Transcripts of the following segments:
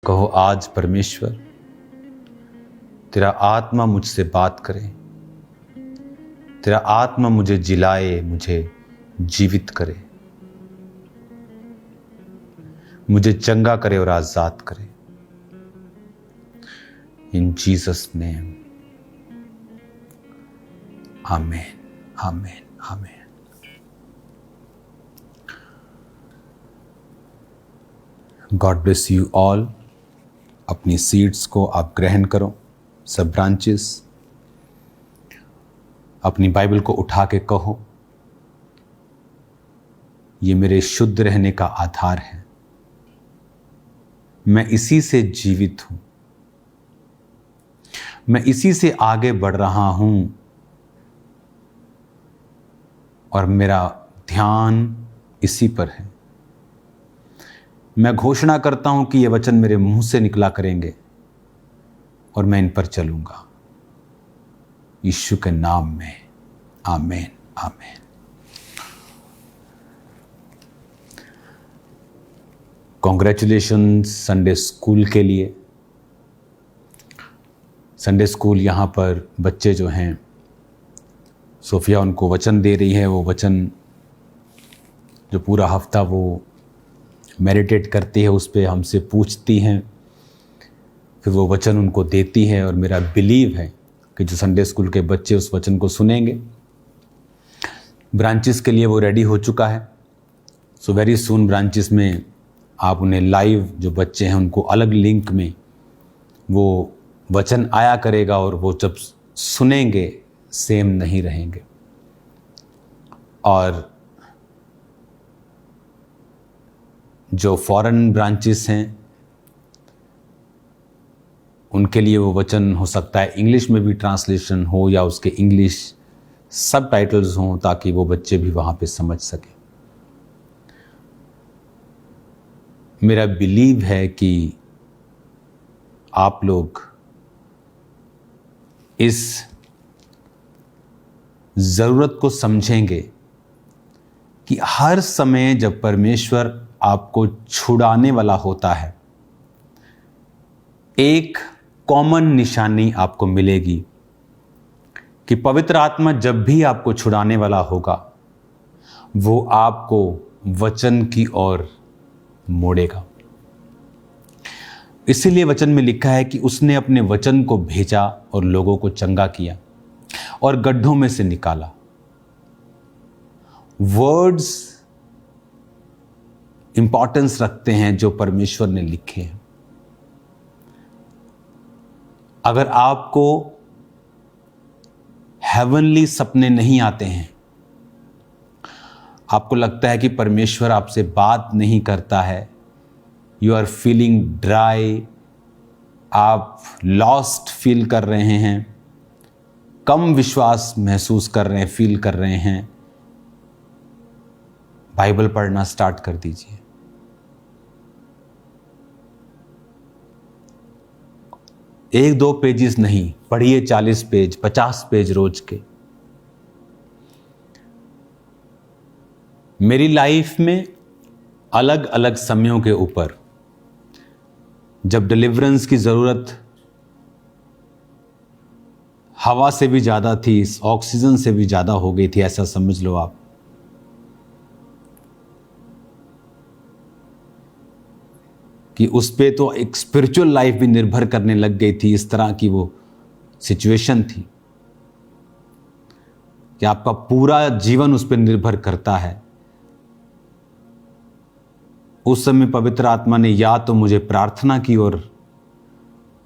कहो आज परमेश्वर तेरा आत्मा मुझसे बात करे, तेरा आत्मा मुझे जिलाए, मुझे जीवित करे, मुझे चंगा करे और आजाद करे। इन Jesus name, amen, amen, amen. God bless you all. अपनी सीड्स को आप ग्रहण करो, सब ब्रांचेस। अपनी बाइबल को उठा के कहो, ये मेरे शुद्ध रहने का आधार है, मैं इसी से जीवित हूं, मैं इसी से आगे बढ़ रहा हूं और मेरा ध्यान इसी पर है। मैं घोषणा करता हूं कि ये वचन मेरे मुंह से निकला करेंगे और मैं इन पर चलूंगा, यीशु के नाम में, आमेन, आमेन। कॉन्ग्रेचुलेशन संडे स्कूल के लिए। संडे स्कूल यहाँ पर बच्चे जो हैं, सोफिया उनको वचन दे रही है, वो वचन जो पूरा हफ्ता वो मेडिटेट करती है, उस पर हमसे पूछती हैं, फिर वो वचन उनको देती है। और मेरा बिलीव है कि जो संडे स्कूल के बच्चे उस वचन को सुनेंगे, ब्रांचेस के लिए वो रेडी हो चुका है। सो वेरी सून ब्रांचेस में आप उन्हें लाइव, जो बच्चे हैं उनको अलग लिंक में वो वचन आया करेगा और वो जब सुनेंगे सेम नहीं रहेंगे। और जो फॉरेन ब्रांचेस हैं उनके लिए वो वचन हो सकता है इंग्लिश में भी ट्रांसलेशन हो या उसके इंग्लिश सब टाइटल्स हों, ताकि वो बच्चे भी वहाँ पे समझ सकें। मेरा बिलीव है कि आप लोग इस ज़रूरत को समझेंगे कि हर समय जब परमेश्वर आपको छुड़ाने वाला होता है, एक कॉमन निशानी आपको मिलेगी कि पवित्र आत्मा जब भी आपको छुड़ाने वाला होगा, वो आपको वचन की ओर मोड़ेगा। इसीलिए वचन में लिखा है कि उसने अपने वचन को भेजा और लोगों को चंगा किया और गड्ढों में से निकाला। वर्ड्स इंपॉर्टेंस रखते हैं जो परमेश्वर ने लिखे हैं। अगर आपको हेवनली सपने नहीं आते हैं, आपको लगता है कि परमेश्वर आपसे बात नहीं करता है, यू आर फीलिंग ड्राई, आप लॉस्ट फील कर रहे हैं, कम विश्वास महसूस कर रहे हैं, फील कर रहे हैं, बाइबल पढ़ना स्टार्ट कर दीजिए। एक दो पेजेस नहीं, पढ़िए 40 पेज, 50 पेज रोज के। मेरी लाइफ में अलग अलग समयों के ऊपर जब डिलीवरेंस की जरूरत हवा से भी ज्यादा थी, ऑक्सीजन से भी ज्यादा हो गई थी, ऐसा समझ लो आप, कि उस पे तो एक स्पिरिचुअल लाइफ भी निर्भर करने लग गई थी। इस तरह की वो सिचुएशन थी कि आपका पूरा जीवन उस पर निर्भर करता है। उस समय पवित्र आत्मा ने या तो मुझे प्रार्थना की ओर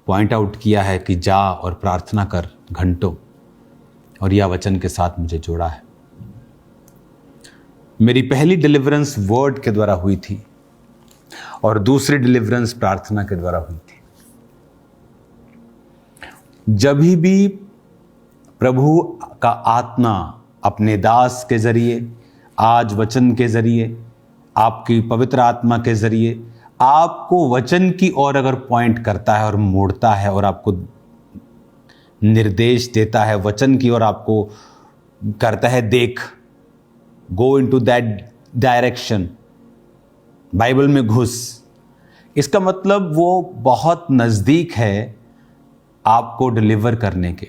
पॉइंट आउट किया है कि जा और प्रार्थना कर घंटों, और यह वचन के साथ मुझे जोड़ा है। मेरी पहली डिलीवरेंस वर्ड के द्वारा हुई थी और दूसरी डिलीवरेंस प्रार्थना के द्वारा हुई थी। जब भी प्रभु का आत्मा अपने दास के जरिए, आज वचन के जरिए, आपकी पवित्र आत्मा के जरिए आपको वचन की ओर अगर पॉइंट करता है और मोड़ता है और आपको निर्देश देता है वचन की ओर, आपको करता है देख, go into that direction, Bible में घुस, इसका मतलब वो बहुत नजदीक है आपको डिलीवर करने के।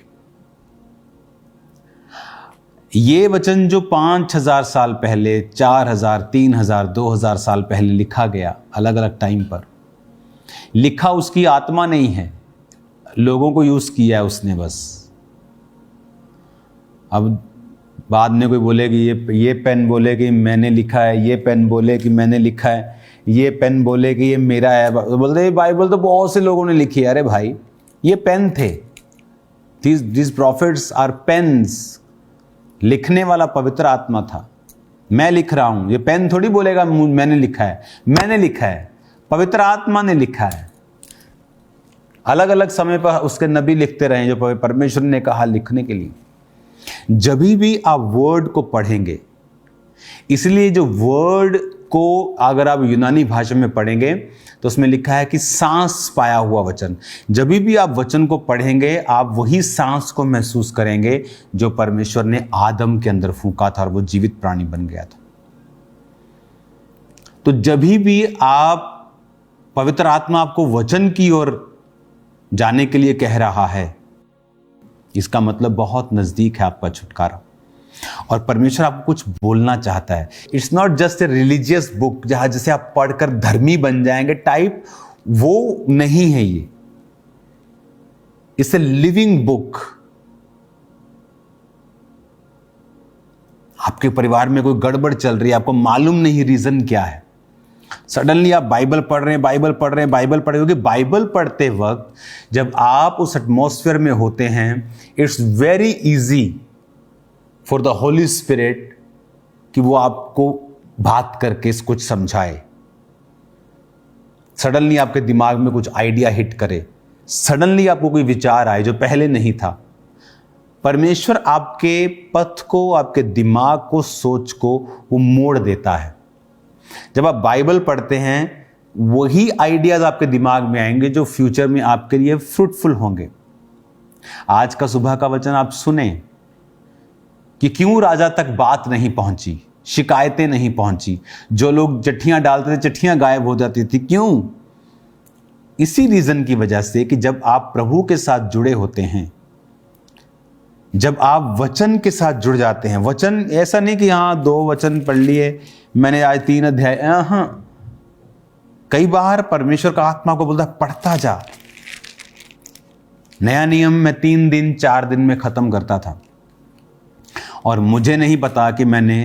ये वचन जो 5000 साल पहले, 4000, 3000, 2000 साल पहले लिखा गया, अलग अलग टाइम पर लिखा, उसकी आत्मा नहीं है, लोगों को यूज किया है उसने बस। अब बाद में कोई बोले कि ये पेन बोले कि मैंने लिखा है, ये पेन बोले कि मैंने लिखा है, ये पेन बोले कि ये मेरा है, बोलते बाइबल तो बहुत से लोगों ने लिखी है। अरे भाई, ये पेन थे, these prophets are pens। लिखने वाला पवित्र आत्मा था। मैं लिख रहा हूं, ये पेन थोड़ी बोलेगा मैंने लिखा है। मैंने लिखा है, पवित्र आत्मा ने लिखा है। अलग अलग समय पर उसके नबी लिखते रहे जो परमेश्वर ने कहा लिखने के लिए। जब भी आप वर्ड को पढ़ेंगे, इसलिए जो वर्ड को अगर आप यूनानी भाषा में पढ़ेंगे तो उसमें लिखा है कि सांस पाया हुआ वचन। जब भी आप वचन को पढ़ेंगे, आप वही सांस को महसूस करेंगे जो परमेश्वर ने आदम के अंदर फूंका था और वो जीवित प्राणी बन गया था। तो जब भी आप पवित्र आत्मा आपको वचन की ओर जाने के लिए कह रहा है, इसका मतलब बहुत नजदीक है आपका छुटकारा, और परमेश्वर आपको कुछ बोलना चाहता है। It's not just a religious book जहां जिसे आप पढ़कर धर्मी बन जाएंगे टाइप, वो नहीं है ये। It's a living book. आपके परिवार में कोई गड़बड़ चल रही है, आपको मालूम नहीं रीजन क्या है, सडनली आप बाइबल पढ़ रहे हैं, बाइबल पढ़ रहे हैं, बाइबल पढ़ रहे हो। बाइबल पढ़ते वक्त जब आप उस एटमॉस्फेयर में होते हैं, it's very easy for the Holi spirit कि वो आपको बात करके कुछ समझाए। सडनली आपके दिमाग में कुछ आइडिया हिट करे, सडनली आपको कोई विचार आए जो पहले नहीं था। परमेश्वर आपके पथ को, आपके दिमाग को, सोच को वो मोड़ देता है। जब आप बाइबल पढ़ते हैं, वही आइडियाज आपके दिमाग में आएंगे जो फ्यूचर में आपके लिए फ्रूटफुल होंगे। आज का सुबह का वचन आप सुने कि क्यों राजा तक बात नहीं पहुंची, शिकायतें नहीं पहुंची, जो लोग चिट्ठियां डालते थे चिट्ठियां गायब हो जाती थी। क्यों? इसी रीजन की वजह से कि जब आप प्रभु के साथ जुड़े होते हैं, जब आप वचन के साथ जुड़ जाते हैं। वचन ऐसा नहीं कि हाँ 2 वचन पढ़ लिए, मैंने आज 3 अध्याय, हाँ, कई बार परमेश्वर का आत्मा को बोलता है पढ़ता जा। नया नियम मैं 3 दिन 4 दिन में खत्म करता था, और मुझे नहीं पता कि मैंने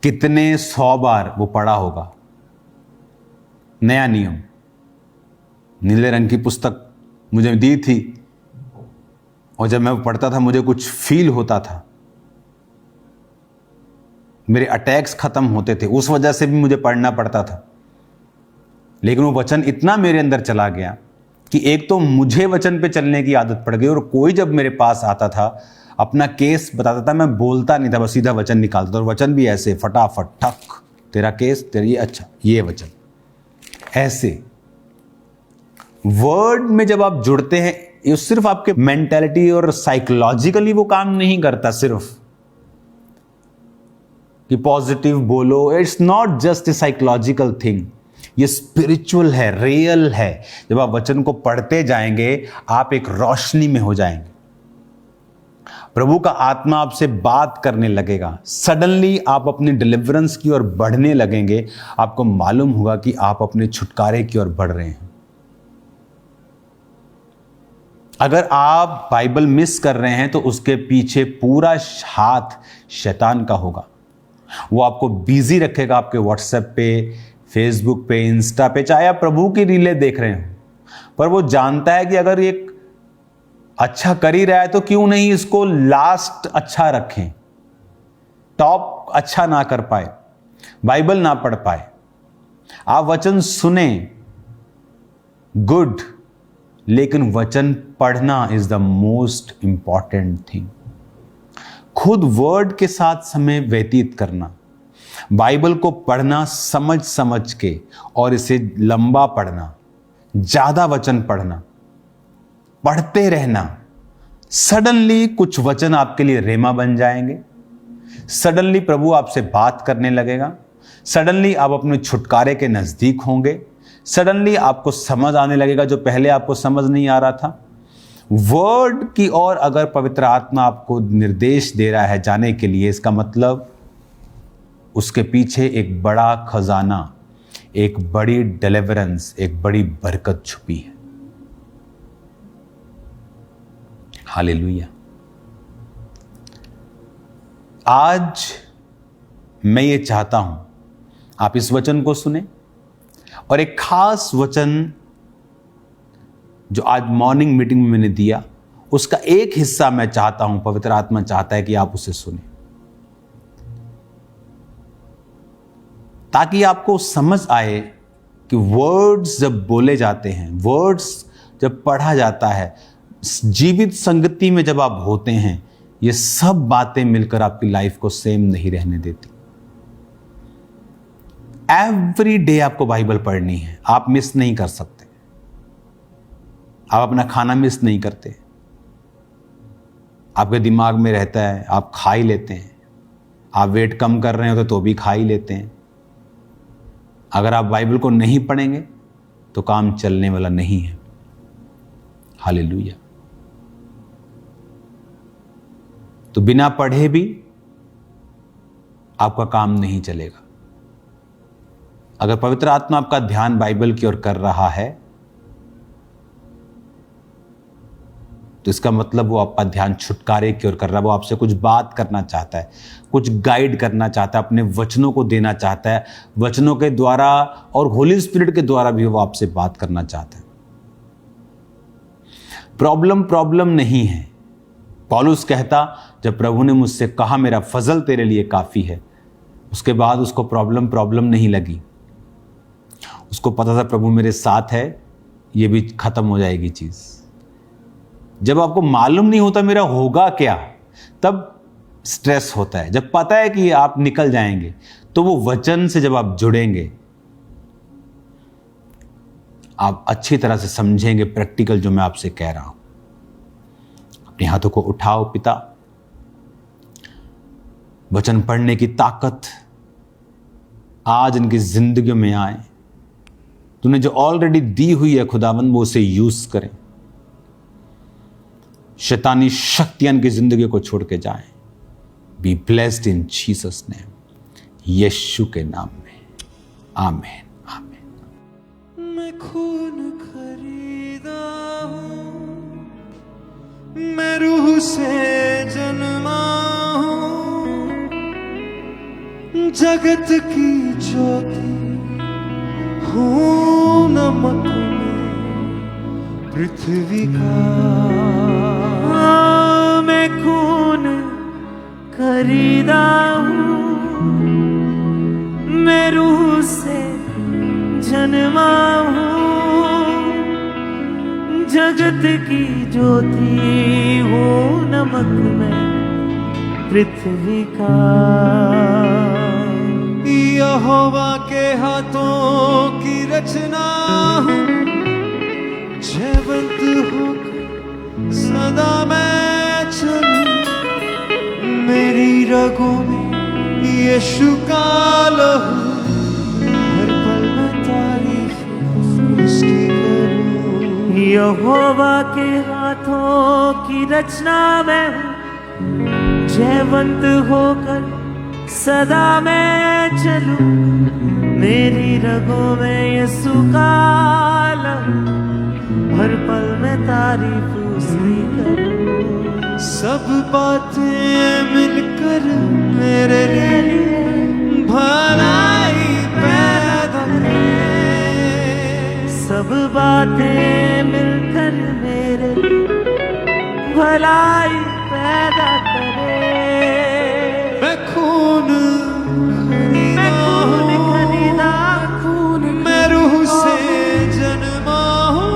कितने 100 बार वो पढ़ा होगा। नया नियम, नीले रंग की पुस्तक मुझे दी थी, और जब मैं वो पढ़ता था मुझे कुछ फील होता था, मेरे अटैक्स खत्म होते थे, उस वजह से भी मुझे पढ़ना पड़ता था। लेकिन वो वचन इतना मेरे अंदर चला गया कि एक तो मुझे वचन पे चलने की आदत पड़ गई, और कोई जब मेरे पास आता था अपना केस बताता था, मैं बोलता नहीं था, बस सीधा वचन निकालता था। और वचन भी ऐसे फटाफट, ठक, तेरा केस, तेरी, अच्छा ये वचन, ऐसे। वर्ड में जब आप जुड़ते हैं, ये सिर्फ आपके मेंटालिटी और साइकोलॉजिकली वो काम नहीं करता सिर्फ कि पॉजिटिव बोलो। It's not just a psychological thing, ये स्पिरिचुअल है, रियल है। जब आप वचन को पढ़ते जाएंगे, आप एक रोशनी में हो जाएंगे, प्रभु का आत्मा आपसे बात करने लगेगा। सडनली आप अपनी डिलीवरेंस की ओर बढ़ने लगेंगे, आपको मालूम होगा कि आप अपने छुटकारे की ओर बढ़ रहे हैं। अगर आप बाइबल मिस कर रहे हैं तो उसके पीछे पूरा हाथ शैतान का होगा। वो आपको बिजी रखेगा, आपके व्हाट्सएप पे, फेसबुक पे, इंस्टा पे, चाहे आप प्रभु की रीलें देख रहे हो, पर वो जानता है कि अगर ये अच्छा कर ही रहा है तो क्यों नहीं इसको लास्ट अच्छा रखें, टॉप अच्छा ना कर पाए, बाइबल ना पढ़ पाए। आप वचन सुने, गुड, लेकिन वचन पढ़ना is the most important thing. खुद वर्ड के साथ समय व्यतीत करना, बाइबल को पढ़ना समझ समझ के, और इसे लंबा पढ़ना, ज्यादा वचन पढ़ना, पढ़ते रहना। सडनली कुछ वचन आपके लिए रेमा बन जाएंगे, सडनली प्रभु आपसे बात करने लगेगा, सडनली आप अपने छुटकारे के नजदीक होंगे, सडनली आपको समझ आने लगेगा जो पहले आपको समझ नहीं आ रहा था। वर्ड की ओर अगर पवित्र आत्मा आपको निर्देश दे रहा है जाने के लिए, इसका मतलब उसके पीछे एक बड़ा खजाना, एक बड़ी डिलीवरेंस, एक बड़ी बरकत छुपी है। हालेलुया। आज मैं ये चाहता हूं आप इस वचन को सुने, और एक खास वचन जो आज मॉर्निंग मीटिंग में मैंने दिया, उसका एक हिस्सा मैं चाहता हूं, पवित्र आत्मा चाहता है कि आप उसे सुने, ताकि आपको समझ आए कि वर्ड्स जब बोले जाते हैं, वर्ड्स जब पढ़ा जाता है, जीवित संगति में जब आप होते हैं, ये सब बातें मिलकर आपकी लाइफ को सेम नहीं रहने देती। एवरी डे आपको बाइबल पढ़नी है, आप मिस नहीं कर सकते। आप अपना खाना मिस नहीं करते, आपके दिमाग में रहता है, आप खा ही लेते हैं। आप वेट कम कर रहे हो तो भी खा ही लेते हैं। अगर आप बाइबल को नहीं पढ़ेंगे तो काम चलने वाला नहीं है। हालेलुया। तो बिना पढ़े भी आपका काम नहीं चलेगा। अगर पवित्र आत्मा आपका ध्यान बाइबल की ओर कर रहा है तो इसका मतलब वो आपका ध्यान छुटकारे की ओर कर रहा है। वो आपसे कुछ बात करना चाहता है, कुछ गाइड करना चाहता है, अपने वचनों को देना चाहता है। वचनों के द्वारा और होली स्पिरिट के द्वारा भी वो आपसे बात करना चाहता है। प्रॉब्लम नहीं है। पौलुस कहता, जब प्रभु ने मुझसे कहा मेरा फजल तेरे लिए काफी है, उसके बाद उसको प्रॉब्लम नहीं लगी। उसको पता था प्रभु मेरे साथ है, ये भी खत्म हो जाएगी चीज। जब आपको मालूम नहीं होता मेरा होगा क्या, तब स्ट्रेस होता है। जब पता है कि आप निकल जाएंगे, तो वो वचन से जब आप जुड़ेंगे, आप अच्छी तरह से समझेंगे प्रैक्टिकल जो मैं आपसे कह रहा हूं। अपने हाथों को उठाओ। पिता, वचन पढ़ने की ताकत आज इनकी जिंदगियों में आए। तूने जो ऑलरेडी दी हुई है खुदावंद, वो उसे यूज करें। शैतानी शक्तियां इनकी जिंदगी को छोड़ के जाएं। Be blessed in Jesus name, Yeshu के नाम में, आमीन आमीन। मैं खून खरीदा हूं, मैं रूह से जन्मा हूं, जगत की ज्योति हूं, नमक में पृथ्वी का। मैं खून खरीदा हूं, मैं रूह से जन्मा हूं, जगत की ज्योति हूं, नमक में पृथ्वी का। यहोवा के हाथों की रचना हूं, जयवंत होकर सदा मैं चलूं, मेरी रगों में यीशु का लहू, हर पल में तारीफ उसकी करूं। यहोवा के हाथों की रचना मैं हूं, जयवंत होकर सदा मैं चलूं, मेरी रगों में यीशु का लहू, हर पल में तारीफ उसकी करूं। सब बातें मिलकर मेरे लिए भलाई पैदा करें, सब बातें मिलकर मेरे लिए भलाई पैदा करें। मैं खून खरीदा हूं, मैं रूह से जन्मा हूं,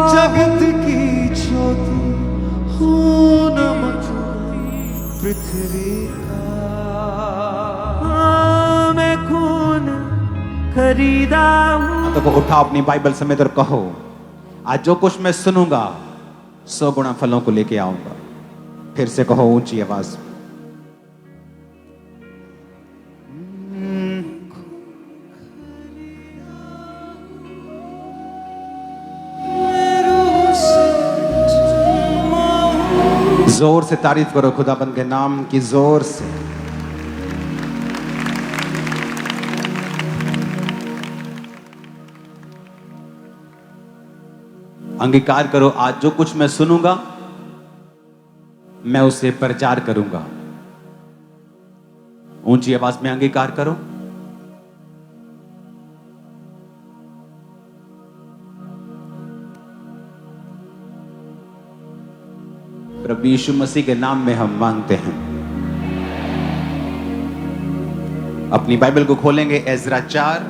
जगत की ज्योति हूं, नमक पृथ्वी का। मैं खून खरीदा हूं। तो उठाओ अपनी बाइबल समेत और कहो, आज जो कुछ मैं सुनूंगा 100 गुना फलों को लेके आऊंगा। फिर से कहो ऊंची आवाज में। जोर से तारीफ करो खुदाबंद के नाम की, जोर से। अंगीकार करो, आज जो कुछ मैं सुनूंगा मैं उसे प्रचार करूंगा। ऊंची आवाज में अंगीकार करो। प्रभु यीशु मसीह के नाम में हम मांगते हैं। अपनी बाइबल को खोलेंगे एजरा 4।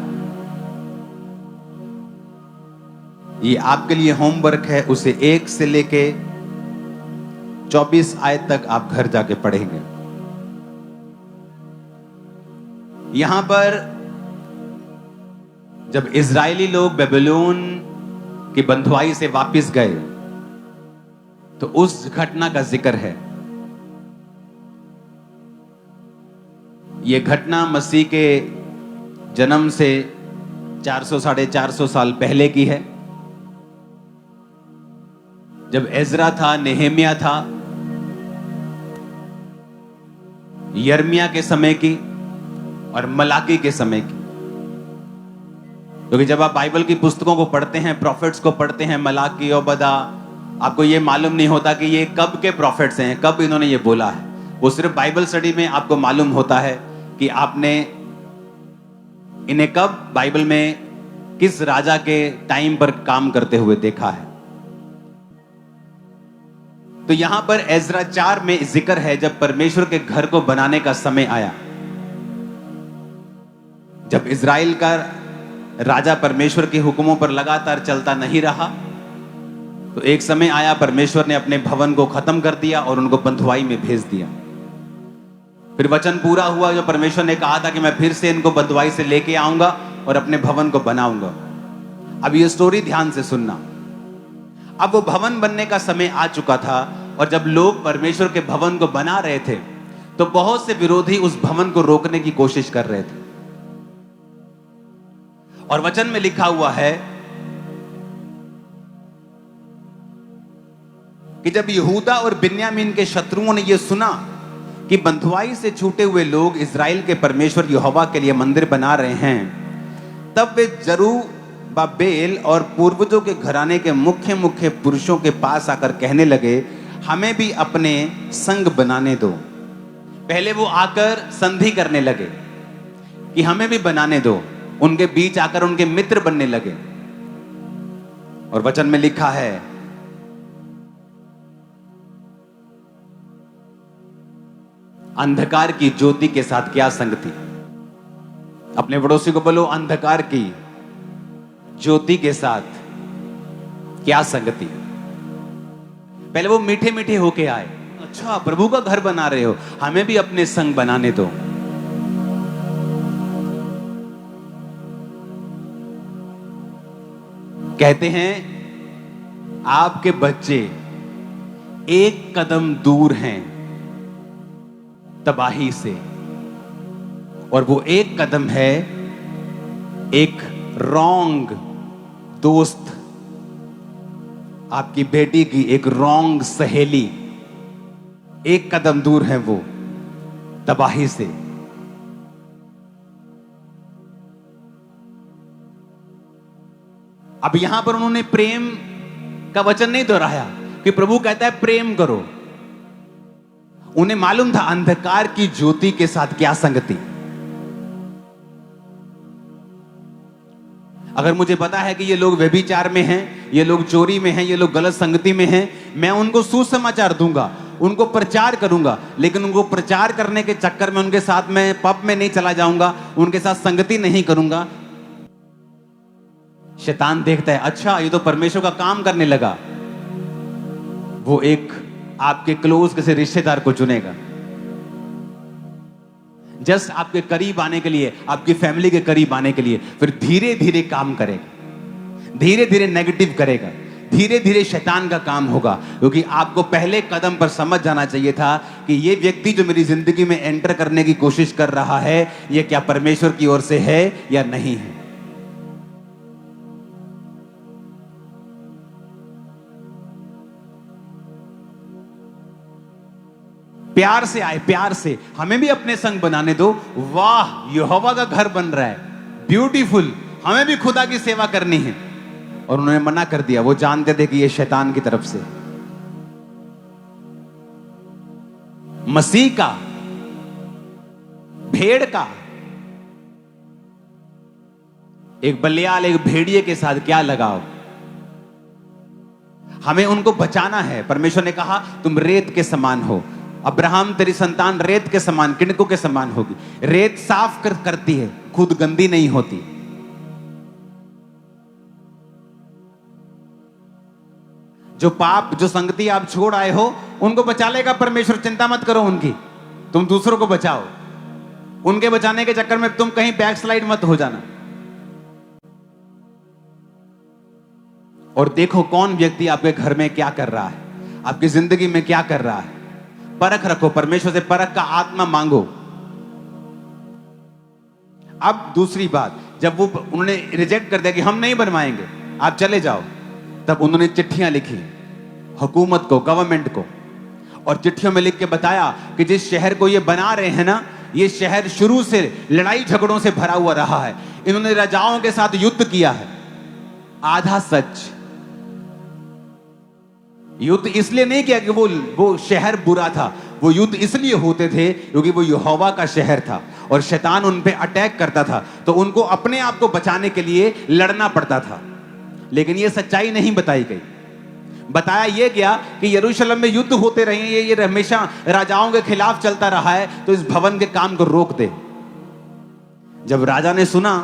ये आपके लिए होमवर्क है, उसे 1 से लेके 24 आयत तक आप घर जाके पढ़ेंगे। यहां पर जब इजरायली लोग बेबीलोन की बंधुआई से वापस गए तो उस घटना का जिक्र है। यह घटना मसीह के जन्म से 400 साढ़े 400 साल पहले की है, जब एजरा था, नेहेमिया था, यर्मिया के समय की और मलाकी के समय की। क्योंकि जब आप बाइबल की पुस्तकों को पढ़ते हैं, प्रॉफिट्स को पढ़ते हैं, मलाकी और बदा, आपको ये मालूम नहीं होता कि ये कब के प्रॉफिट्स हैं, कब इन्होंने ये बोला है। वो सिर्फ बाइबल स्टडी में आपको मालूम होता है कि आपने इन्हें कब बाइबल में किस राजा के टाइम पर काम करते हुए देखा है। तो यहां पर एजरा 4 में जिक्र है जब परमेश्वर के घर को बनाने का समय आया, जब इजराइल का राजा परमेश्वर के हुक्मों पर लगातार चलता नहीं रहा, तो एक समय आया परमेश्वर ने अपने भवन को खत्म कर दिया और उनको बंधुआई में भेज दिया। फिर वचन पूरा हुआ जो परमेश्वर ने कहा था कि मैं फिर से इनको बंधुआई से लेके आऊंगा और अपने भवन को बनाऊंगा। अब ये स्टोरी ध्यान से सुनना। अब वो भवन बनने का समय आ चुका था और जब लोग परमेश्वर के भवन को बना रहे थे तो बहुत से विरोधी उस भवन को रोकने की कोशिश कर रहे थे। और वचन में लिखा हुआ है कि जब यहूदा और बिन्यामीन के शत्रुओं ने यह सुना कि बंधुआई से छूटे हुए लोग इजराइल के परमेश्वर यहोवा के लिए मंदिर बना रहे हैं, तब वे जरूब्बाबेल और पूर्वजों के घराने के मुख्य मुख्य पुरुषों के पास आकर कहने लगे, हमें भी अपने संग बनाने दो। पहले वो आकर संधि करने लगे कि हमें भी बनाने दो, उनके बीच आकर उनके मित्र बनने लगे। और वचन में लिखा है, अंधकार की ज्योति के साथ क्या संगति। अपने पड़ोसी को बोलो, अंधकार की ज्योति के साथ क्या संगति। पहले वो मीठे मीठे होके आए, अच्छा प्रभु का घर बना रहे हो, हमें भी अपने संग बनाने दो। कहते हैं आपके बच्चे एक कदम दूर हैं तबाही से, और वो एक कदम है एक रॉन्ग दोस्त, आपकी बेटी की एक रॉन्ग सहेली, एक कदम दूर है वो तबाही से। अब यहां पर उन्होंने प्रेम का वचन नहीं दोहराया कि प्रभु कहता है प्रेम करो। उन्हें मालूम था अंधकार की ज्योति के साथ क्या संगति। अगर मुझे पता है कि ये लोग व्यभिचार में हैं, ये लोग चोरी में हैं, ये लोग गलत संगति में हैं, मैं उनको सुसमाचार दूंगा, उनको प्रचार करूंगा, लेकिन उनको प्रचार करने के चक्कर में उनके साथ मैं पब में नहीं चला जाऊंगा, उनके साथ संगति नहीं करूंगा। शैतान देखता है, अच्छा ये तो परमेश्वर का काम करने लगा, वो एक आपके क्लोज किसी रिश्तेदार को चुनेगा, जस्ट आपके करीब आने के लिए, आपकी फैमिली के करीब आने के लिए। फिर धीरे धीरे काम करेगा, धीरे धीरे नेगेटिव करेगा, धीरे धीरे शैतान का काम होगा। क्योंकि आपको पहले कदम पर समझ जाना चाहिए था कि ये व्यक्ति जो मेरी जिंदगी में एंटर करने की कोशिश कर रहा है, ये क्या परमेश्वर की ओर से है या नहीं है। प्यार से आए, प्यार से, हमें भी अपने संग बनाने दो। वाह, यहोवा का घर बन रहा है, ब्यूटीफुल, हमें भी खुदा की सेवा करनी है। और उन्होंने मना कर दिया, वो जानते थे कि ये शैतान की तरफ से। मसीह का, भेड़ का, एक बलियाल, एक भेड़िए के साथ क्या लगाव। हमें उनको बचाना है। परमेश्वर ने कहा तुम रेत के समान हो, अब्राहम तेरी संतान रेत के समान, किणकों के समान होगी। रेत साफ करती है, खुद गंदी नहीं होती। जो पाप, जो संगति आप छोड़ आए हो, उनको बचा लेगा परमेश्वर, चिंता मत करो उनकी। तुम दूसरों को बचाओ, उनके बचाने के चक्कर में तुम कहीं बैकस्लाइड मत हो जाना। और देखो कौन व्यक्ति आपके घर में क्या कर रहा है, आपकी जिंदगी में क्या कर रहा है। परख रखो, परमेश्वर से परख का आत्मा मांगो। अब दूसरी बात, जब वो उन्होंने रिजेक्ट कर दिया कि हम नहीं बनवाएंगे, आप चले जाओ, तब उन्होंने चिट्ठियां लिखी हुकूमत को, गवर्नमेंट को, और चिट्ठियों में लिख के बताया कि जिस शहर को ये बना रहे हैं ना, ये शहर शुरू से लड़ाई झगड़ों से भरा हुआ रहा है। इन्होंने राजाओं के साथ युद्ध किया है। आधा सच, युद्ध इसलिए नहीं किया कि वो शहर बुरा था, वो युद्ध इसलिए होते थे क्योंकि वो यहोवा का शहर था और शैतान उन पे अटैक करता था, तो उनको अपने आप को बचाने के लिए लड़ना पड़ता था। लेकिन ये सच्चाई नहीं बताई गई। बताया ये गया कि यरूशलेम में युद्ध होते रहे, ये हमेशा राजाओं के खिलाफ चलता रहा है, तो इस भवन के काम को रोक दे। जब राजा ने सुना,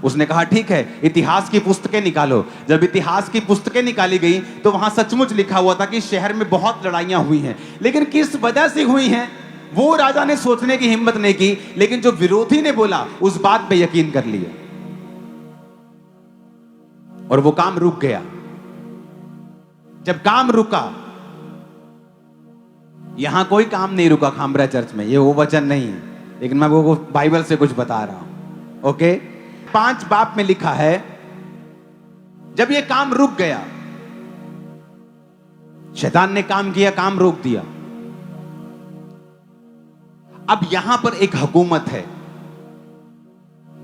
उसने कहा ठीक है, इतिहास की पुस्तकें निकालो। जब इतिहास की पुस्तकें निकाली गई तो वहां सचमुच लिखा हुआ था कि शहर में बहुत लड़ाइयां हुई हैं, लेकिन किस वजह से हुई हैं वो राजा ने सोचने की हिम्मत नहीं की। लेकिन जो विरोधी ने बोला उस बात पे यकीन कर लिया और वो काम रुक गया। जब काम रुका, यहां कोई काम नहीं रुका खामरा चर्च में, ये वो वचन नहीं है, लेकिन मैं वो बाइबल से कुछ बता रहा हूं। ओके, 5 बाप में लिखा है, जब ये काम रुक गया, शैतान ने काम किया, काम रोक दिया। अब यहां पर एक हुकूमत है,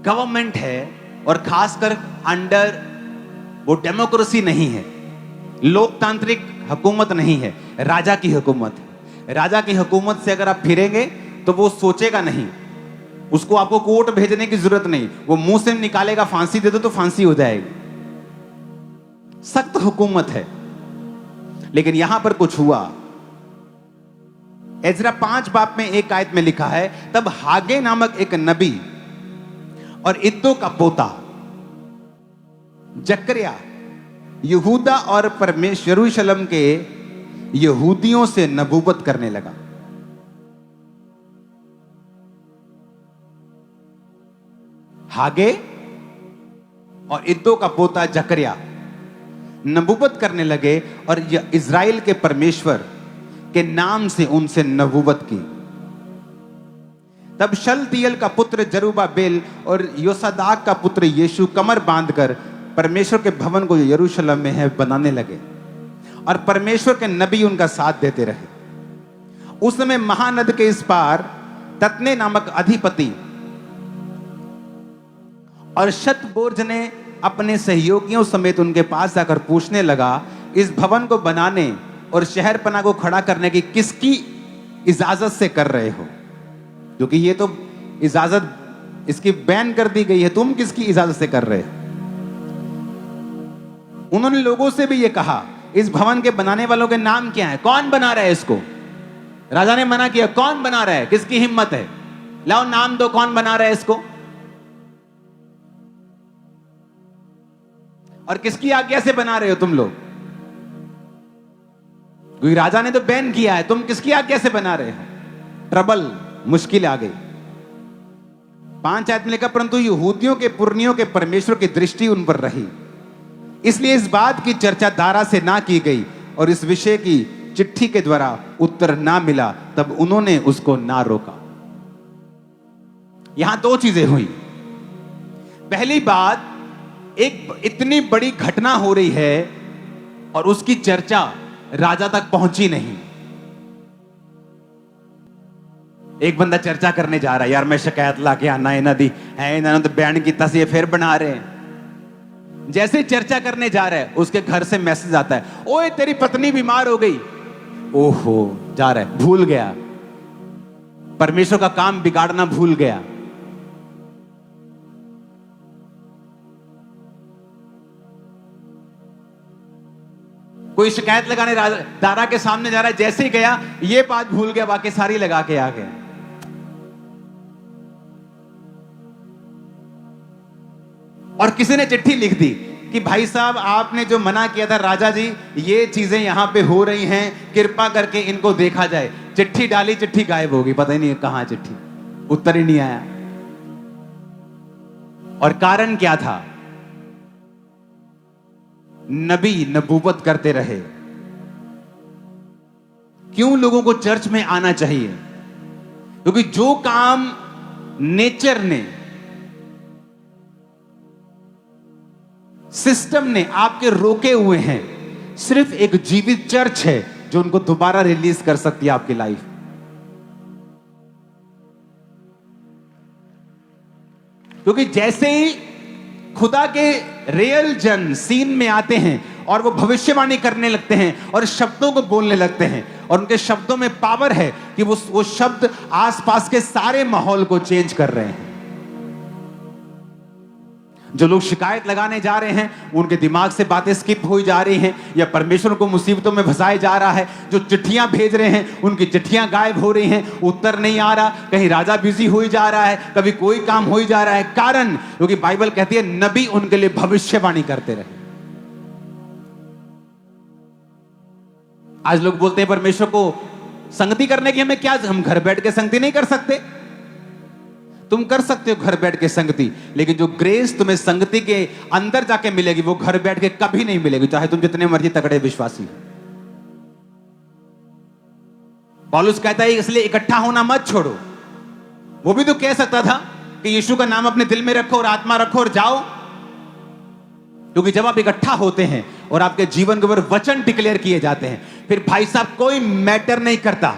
गवर्नमेंट है, और खासकर अंडर वो डेमोक्रेसी नहीं है, लोकतांत्रिक हुकूमत नहीं है, राजा की हुकूमत है। राजा की हुकूमत से अगर आप फिरेंगे तो वो सोचेगा नहीं, उसको आपको कोर्ट भेजने की जरूरत नहीं, वो मुंह से निकालेगा फांसी दे दो तो फांसी हो जाएगी। सख्त हुकूमत है। लेकिन यहां पर कुछ हुआ। एजरा 5 बाप में 1 आयत में लिखा है, तब हागे नामक एक नबी और इद्दो का पोता जकरिया यहूदा और यरूशलेम के यहूदियों से नबूवत करने लगा। हागे और इद्दो का पोता जकरिया नबूवत करने लगे और इज़राइल के परमेश्वर के नाम से उनसे नबूवत की। तब शलतियल का पुत्र जरुब्बाबेल और योसादाक का पुत्र यीशु कमर बांधकर परमेश्वर के भवन को यरूशलेम में है बनाने लगे, और परमेश्वर के नबी उनका साथ देते रहे। उस समय महानद के इस पार तत्ने नामक अधिपति और शतबोर्ज ने अपने सहयोगियों समेत उनके पास जाकर पूछने लगा, इस भवन को बनाने और शहर पना को खड़ा करने की किसकी इजाजत से कर रहे हो? क्योंकि ये तो इजाजत इसकी बैन कर दी गई है, तुम किसकी इजाजत से कर रहे हो? उन्होंने लोगों से भी ये कहा, इस भवन के बनाने वालों के नाम क्या है? कौन बना रहा है इसको? राजा ने मना किया, कौन बना रहा है? किसकी हिम्मत है? लाओ नाम दो, कौन बना रहा है इसको? और किसकी आज्ञा से बना रहे हो तुम लोग? क्योंकि राजा ने तो बैन किया है, तुम किसकी आज्ञा से बना रहे हो? ट्रबल, मुश्किल आ गई। 5 आयत में लिखा, परंतु यहूदियों के पुरनियों के परमेश्वर की दृष्टि उन पर रही, इसलिए इस बात की चर्चा दारा से ना की गई और इस विषय की चिट्ठी के द्वारा उत्तर ना मिला, तब उन्होंने उसको ना रोका। यहां 2 चीजें हुई। पहली बात, एक इतनी बड़ी घटना हो रही है और उसकी चर्चा राजा तक पहुंची नहीं। एक बंदा चर्चा करने जा रहा है, यार मैं शिकायत ला के आना इन्हों दी है, इन्होंने तो बैन किया सी, फिर बना रहे हैं। जैसे ही चर्चा करने जा रहा है उसके घर से मैसेज आता है, ओए तेरी पत्नी बीमार हो गई। ओहो, जा रहा है, भूल गया, परमेश्वर का काम बिगाड़ना भूल गया। कोई शिकायत लगाने दारा के सामने जा रहा है, जैसे ही गया ये बात भूल गया, बाकी सारी लगा के आ गया। और किसी ने चिट्ठी लिख दी कि भाई साहब आपने जो मना किया था राजा जी, ये चीजें यहां पे हो रही हैं, कृपा करके इनको देखा जाए। चिट्ठी डाली, चिट्ठी गायब हो गई, पता ही नहीं कहां चिट्ठी, उत्तर ही नहीं आया। और कारण क्या था? नबी नबूवत करते रहे। क्यों लोगों को चर्च में आना चाहिए? क्योंकि जो काम नेचर ने, सिस्टम ने आपके रोके हुए हैं, सिर्फ एक जीवित चर्च है जो उनको दोबारा रिलीज कर सकती है आपकी लाइफ। क्योंकि जैसे ही खुदा के रियल जन सीन में आते हैं और वो भविष्यवाणी करने लगते हैं और शब्दों को बोलने लगते हैं, और उनके शब्दों में पावर है कि वो शब्द आसपास के सारे माहौल को चेंज कर रहे हैं। जो लोग शिकायत लगाने जा रहे हैं उनके दिमाग से बातें स्किप हो जा रही हैं, या परमेश्वर को मुसीबतों में फंसाए जा रहा है। जो चिट्ठियां भेज रहे हैं उनकी चिट्ठियां गायब हो रही हैं, उत्तर नहीं आ रहा, कहीं राजा बिजी हो जा रहा है, कभी कोई काम हो जा रहा है। कारण क्योंकि बाइबल कहती है नबी उनके लिए भविष्यवाणी करते रहे। आज लोग बोलते हैं परमेश्वर को संगति करने की हमें क्या, हम घर बैठ के संगति नहीं कर सकते। तुम कर सकते हो घर बैठ के संगति, लेकिन जो ग्रेस तुम्हें संगति के अंदर जाके मिलेगी वो घर बैठ के कभी नहीं मिलेगी, चाहे तुम जितने मर्जी तगड़े विश्वासी हो। पौलुस कहता है इसलिए इकट्ठा होना मत छोड़ो। वो भी तो कह सकता था कि यीशु का नाम अपने दिल में रखो और आत्मा रखो और जाओ। क्योंकि जब आप इकट्ठा होते हैं और आपके जीवन के ऊपर वचन डिक्लेयर किए जाते हैं, फिर भाई साहब कोई मैटर नहीं करता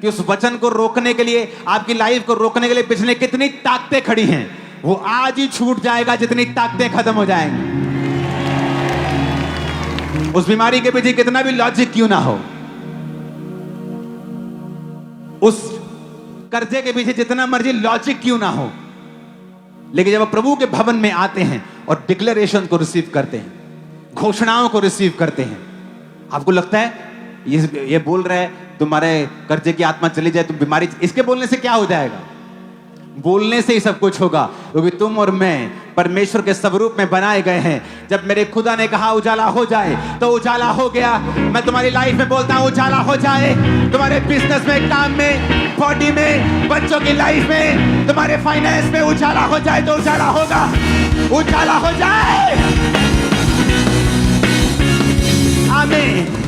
कि उस वचन को रोकने के लिए, आपकी लाइफ को रोकने के लिए पिछले कितनी ताकतें खड़ी हैं, वो आज ही छूट जाएगा जितनी ताकतें खत्म हो जाएंगी। उस बीमारी के पीछे कितना भी लॉजिक क्यों ना हो, उस कर्जे के पीछे जितना मर्जी लॉजिक क्यों ना हो, लेकिन जब आप प्रभु के भवन में आते हैं और डिक्लेरेशन को रिसीव करते हैं, घोषणाओं को रिसीव करते हैं, आपको लगता है ये बोल रहा है तुम्हारे कर्जे की आत्मा चली जाए, तुम बीमारी, इसके बोलने से क्या हो जाएगा? बोलने से ही सब कुछ होगा। क्योंकि तुम और मैं परमेश्वर के स्वरूप में बनाए गए हैं। जब मेरे खुदा ने कहा उजाला हो जाए तो उजाला हो गया। मैं तुम्हारी लाइफ में बोलता हूं उजाला हो जाए, तुम्हारे बिजनेस में, काम में, बॉडी में, बच्चों की लाइफ में, तुम्हारे फाइनेंस में उजाला हो जाए तो उजाला होगा। उजाला हो जाए। आमीन।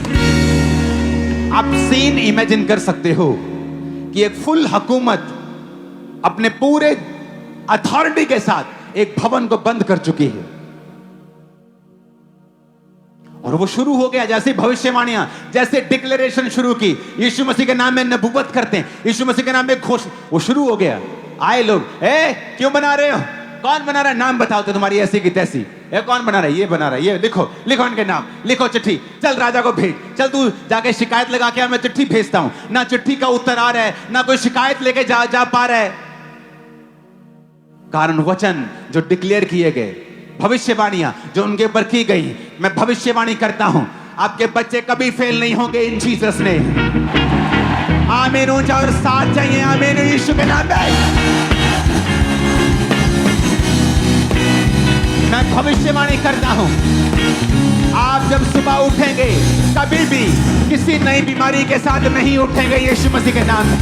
आप सीन इमेजिन कर सकते हो कि एक फुल हुकूमत अपने पूरे अथॉरिटी के साथ एक भवन को बंद कर चुकी है, और वो शुरू हो गया। जैसे भविष्यवाणियां, जैसे डिक्लेरेशन शुरू की, यीशु मसीह के नाम में नबूवत करते हैं, यीशु मसीह के नाम में घोषणा, वो शुरू हो गया। आए लोग, क्यों बना रहे हो? कौन बना रहा है? नाम बताओ तो तुम्हारी ऐसी की तैसी। कौन बना रहा है? ये बना रहा है, ये लिखो, लिखो इनके नाम, लिखो चिट्ठी, चल राजा को भेज, चल तू जाके शिकायत लगा के, मैं चिट्ठी भेजता हूं। ना चिट्ठी का उत्तर आ रहा है, ना कोई शिकायत लेके जा पा रहा है। कारण वचन जो डिक्लेयर किए गए, भविष्यवाणियां जो उनके ऊपर की गई, मैं भविष्यवाणी करता हूं आपके बच्चे कभी फेल नहीं होंगे इन जीसस ने। आमीन। ऊंचा और साथ चाहिए। आमीन। यीशु के नाम में मैं भविष्यवाणी करता हूं, आप जब सुबह उठेंगे कभी भी किसी नई बीमारी के साथ नहीं उठेंगे यीशु मसीह के नाम में।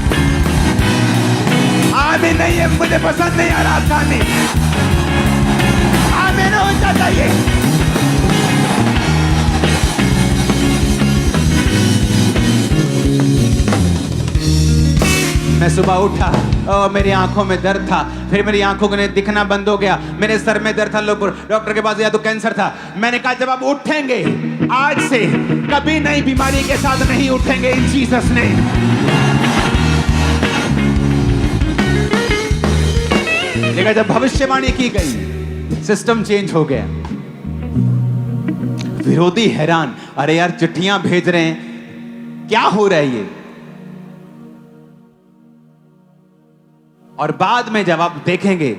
आमीन। नहीं है, मुझे पसंद नहीं आ रहा खाने। आमीन। हो जाता है। मैं सुबह उठा, मेरी आंखों में दर्द था, फिर मेरी आंखों को दिखना बंद हो गया, मेरे सर में दर्द था, लोग डॉक्टर के पास गया तो कैंसर था। मैंने कहा जब आप उठेंगे आज से कभी नई बीमारी के साथ नहीं उठेंगे इन जीसस ने। लेकिन जब भविष्यवाणी की गई, सिस्टम चेंज हो गया। विरोधी हैरान, अरे यार चिट्ठियां भेज रहे हैं, क्या हो रहा है ये। और बाद में जब आप देखेंगे,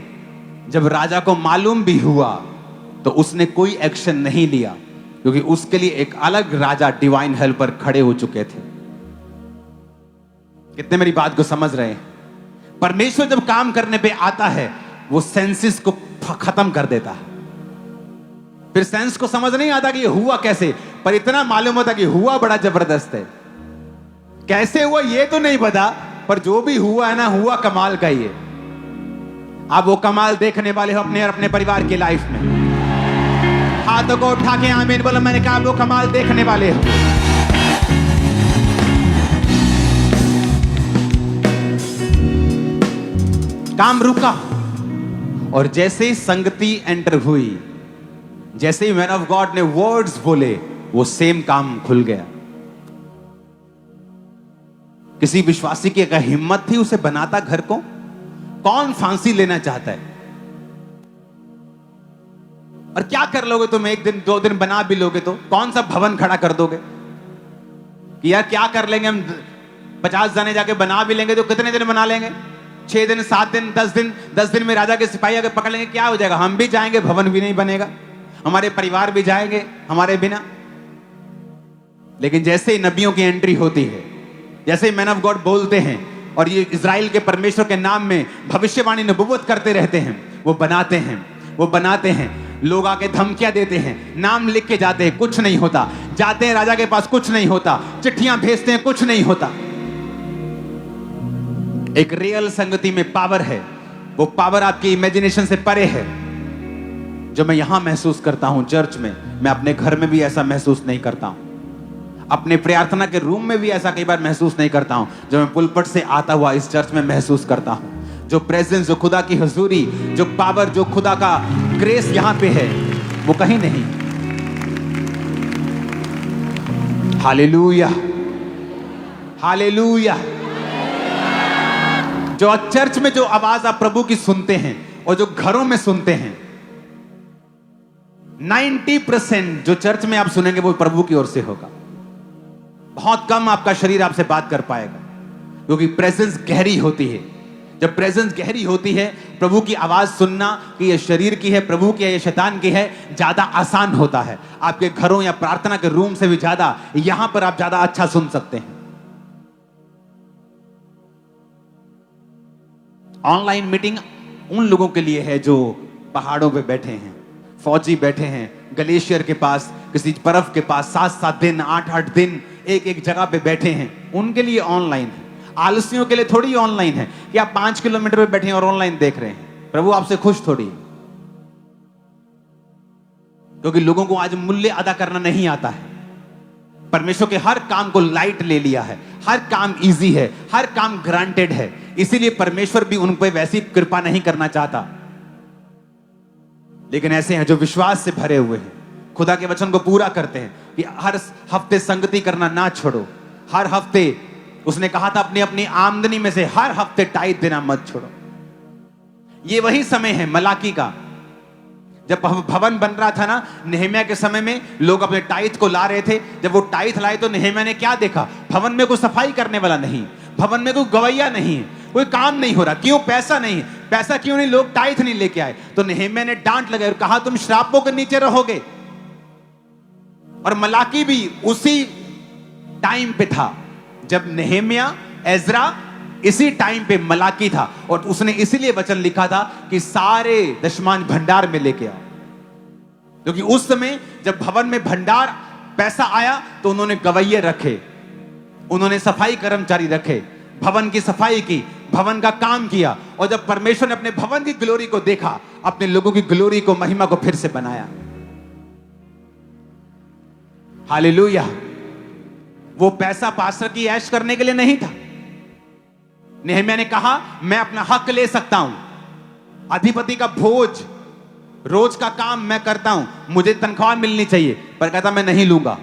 जब राजा को मालूम भी हुआ तो उसने कोई एक्शन नहीं लिया, क्योंकि उसके लिए एक अलग राजा डिवाइन हेल्पर खड़े हो चुके थे। कितने मेरी बात को समझ रहे हैं? परमेश्वर जब काम करने पे आता है, वो सेंसेस को खत्म कर देता है। फिर सेंस को समझ नहीं आता कि ये हुआ कैसे, पर इतना मालूम होता कि हुआ बड़ा जबरदस्त है। कैसे हुआ ये तो नहीं पता, पर जो भी हुआ है ना, हुआ कमाल का ही है। आप वो कमाल देखने वाले हो अपने और अपने परिवार की लाइफ में। हाथों को उठा के आमीन बोलो। मैंने कहा वो कमाल देखने वाले हो। काम रुका, और जैसे ही संगति एंटर हुई, जैसे ही मैन ऑफ गॉड ने वर्ड्स बोले, वो सेम काम खुल गया। किसी विश्वासी की अगर हिम्मत थी, उसे बनाता घर को। कौन फांसी लेना चाहता है? और क्या कर लोगे तुम? एक दिन 2 दिन बना भी लोगे तो कौन सा भवन खड़ा कर दोगे कि यार क्या कर लेंगे हम? 50 जने जाके बना भी लेंगे तो कितने दिन बना लेंगे? 6 दिन, 7 दिन, 10 दिन। 10 दिन में राजा के सिपाही अगर पकड़ लेंगे, क्या हो जाएगा? हम भी जाएंगे, भवन भी नहीं बनेगा, हमारे परिवार भी जाएंगे हमारे बिना। लेकिन जैसे ही नबियों की एंट्री होती है, जैसे ही मैन ऑफ गॉड बोलते हैं और ये इजराइल के परमेश्वर के नाम में भविष्यवाणी नबुव्वत करते रहते हैं, वो बनाते हैं, वो बनाते हैं। लोग आके धमकियां देते हैं, नाम लिख के जाते हैं, कुछ नहीं होता। जाते हैं राजा के पास, कुछ नहीं होता। चिट्ठियां भेजते हैं, कुछ नहीं होता। एक रियल संगति में पावर है। वो पावर आपकी इमेजिनेशन से परे है। जो मैं यहां महसूस करता हूं चर्च में, मैं अपने घर में भी ऐसा महसूस नहीं करता हूं। अपने प्रार्थना के रूम में भी ऐसा कई बार महसूस नहीं करता हूं, जो मैं पुलपट से आता हुआ इस चर्च में महसूस करता हूं। जो प्रेजेंस, जो खुदा की हुजूरी, जो पावर, जो खुदा का ग्रेस यहां पे है, वो कहीं नहीं। Hallelujah, hallelujah. जो चर्च में जो आवाज आप प्रभु की सुनते हैं और जो घरों में सुनते हैं, 90% जो चर्च में आप सुनेंगे वो प्रभु की ओर से होगा। बहुत कम आपका शरीर आपसे बात कर पाएगा, क्योंकि प्रेजेंस गहरी होती है। जब प्रेजेंस गहरी होती है, प्रभु की आवाज सुनना कि ये शरीर की है, प्रभु की है, ये शैतान की है, ज्यादा आसान होता है। आपके घरों या प्रार्थना के रूम से भी ज्यादा यहां पर आप ज्यादा अच्छा सुन सकते हैं। ऑनलाइन मीटिंग उन लोगों के लिए है जो पहाड़ों पे बैठे हैं, फौजी बैठे हैं ग्लेशियर के पास, किसी बर्फ के पास 7-7 दिन, 8-8 दिन एक जगह पे बैठे हैं, उनके लिए ऑनलाइन है। आलसियों के लिए थोड़ी ऑनलाइन है कि आप 5 किलोमीटर पे बैठे हैं और ऑनलाइन देख रहे हैं। प्रभु आपसे खुश थोड़ी, क्योंकि लोगों को आज मूल्य अदा करना नहीं आता है। परमेश्वर के हर काम को लाइट ले लिया है, हर काम इजी है, हर काम ग्रांटेड है। इसीलिए परमेश्वर भी उन पर वैसी कृपा नहीं करना चाहता। लेकिन ऐसे हैं जो विश्वास से भरे हुए हैं, खुदा के वचन को पूरा करते हैं कि हर हफ्ते संगति करना ना छोड़ो। हर हफ्ते उसने कहा था अपनी अपनी आमदनी में से हर हफ्ते टाइट देना मत छोड़ो। ये वही समय है मलाकी का, जब भवन बन रहा था ना, नेहमिया के समय में लोग अपने टाइट को ला रहे थे। जब वो टाइट लाए तो नेहमिया ने क्या देखा? भवन में कोई सफाई करने वाला नहीं, भवन में कोई गवैया नहीं है, कोई काम नहीं हो रहा। क्यों? पैसा नहीं है। पैसा क्यों नहीं? लोग टाइट नहीं लेके आए। तो नेहमिया ने डांट लगाई और कहा तुम श्रापों के नीचे रहोगे। और मलाकी भी उसी टाइम पे था जब नेहमिया, एजरा, इसी टाइम पे मलाकी था। और उसने इसीलिए वचन लिखा था कि सारे दशमांश भंडार में लेके आओ, क्योंकि उस समय जब भवन में भंडार पैसा आया तो उन्होंने गवैये रखे, उन्होंने सफाई कर्मचारी रखे, भवन की सफाई की, भवन का काम किया। और जब परमेश्वर ने अपने भवन की ग्लोरी को देखा, अपने लोगों की ग्लोरी को, महिमा को फिर से बनाया। हालेलुया। वो पैसा पास्टर की ऐश करने के लिए नहीं था। नेहमिया ने कहा मैं अपना हक ले सकता हूं, अधिपति का भोज, रोज का काम मैं करता हूं, मुझे तनख्वाह मिलनी चाहिए। पर कहता मैं नहीं लूंगा।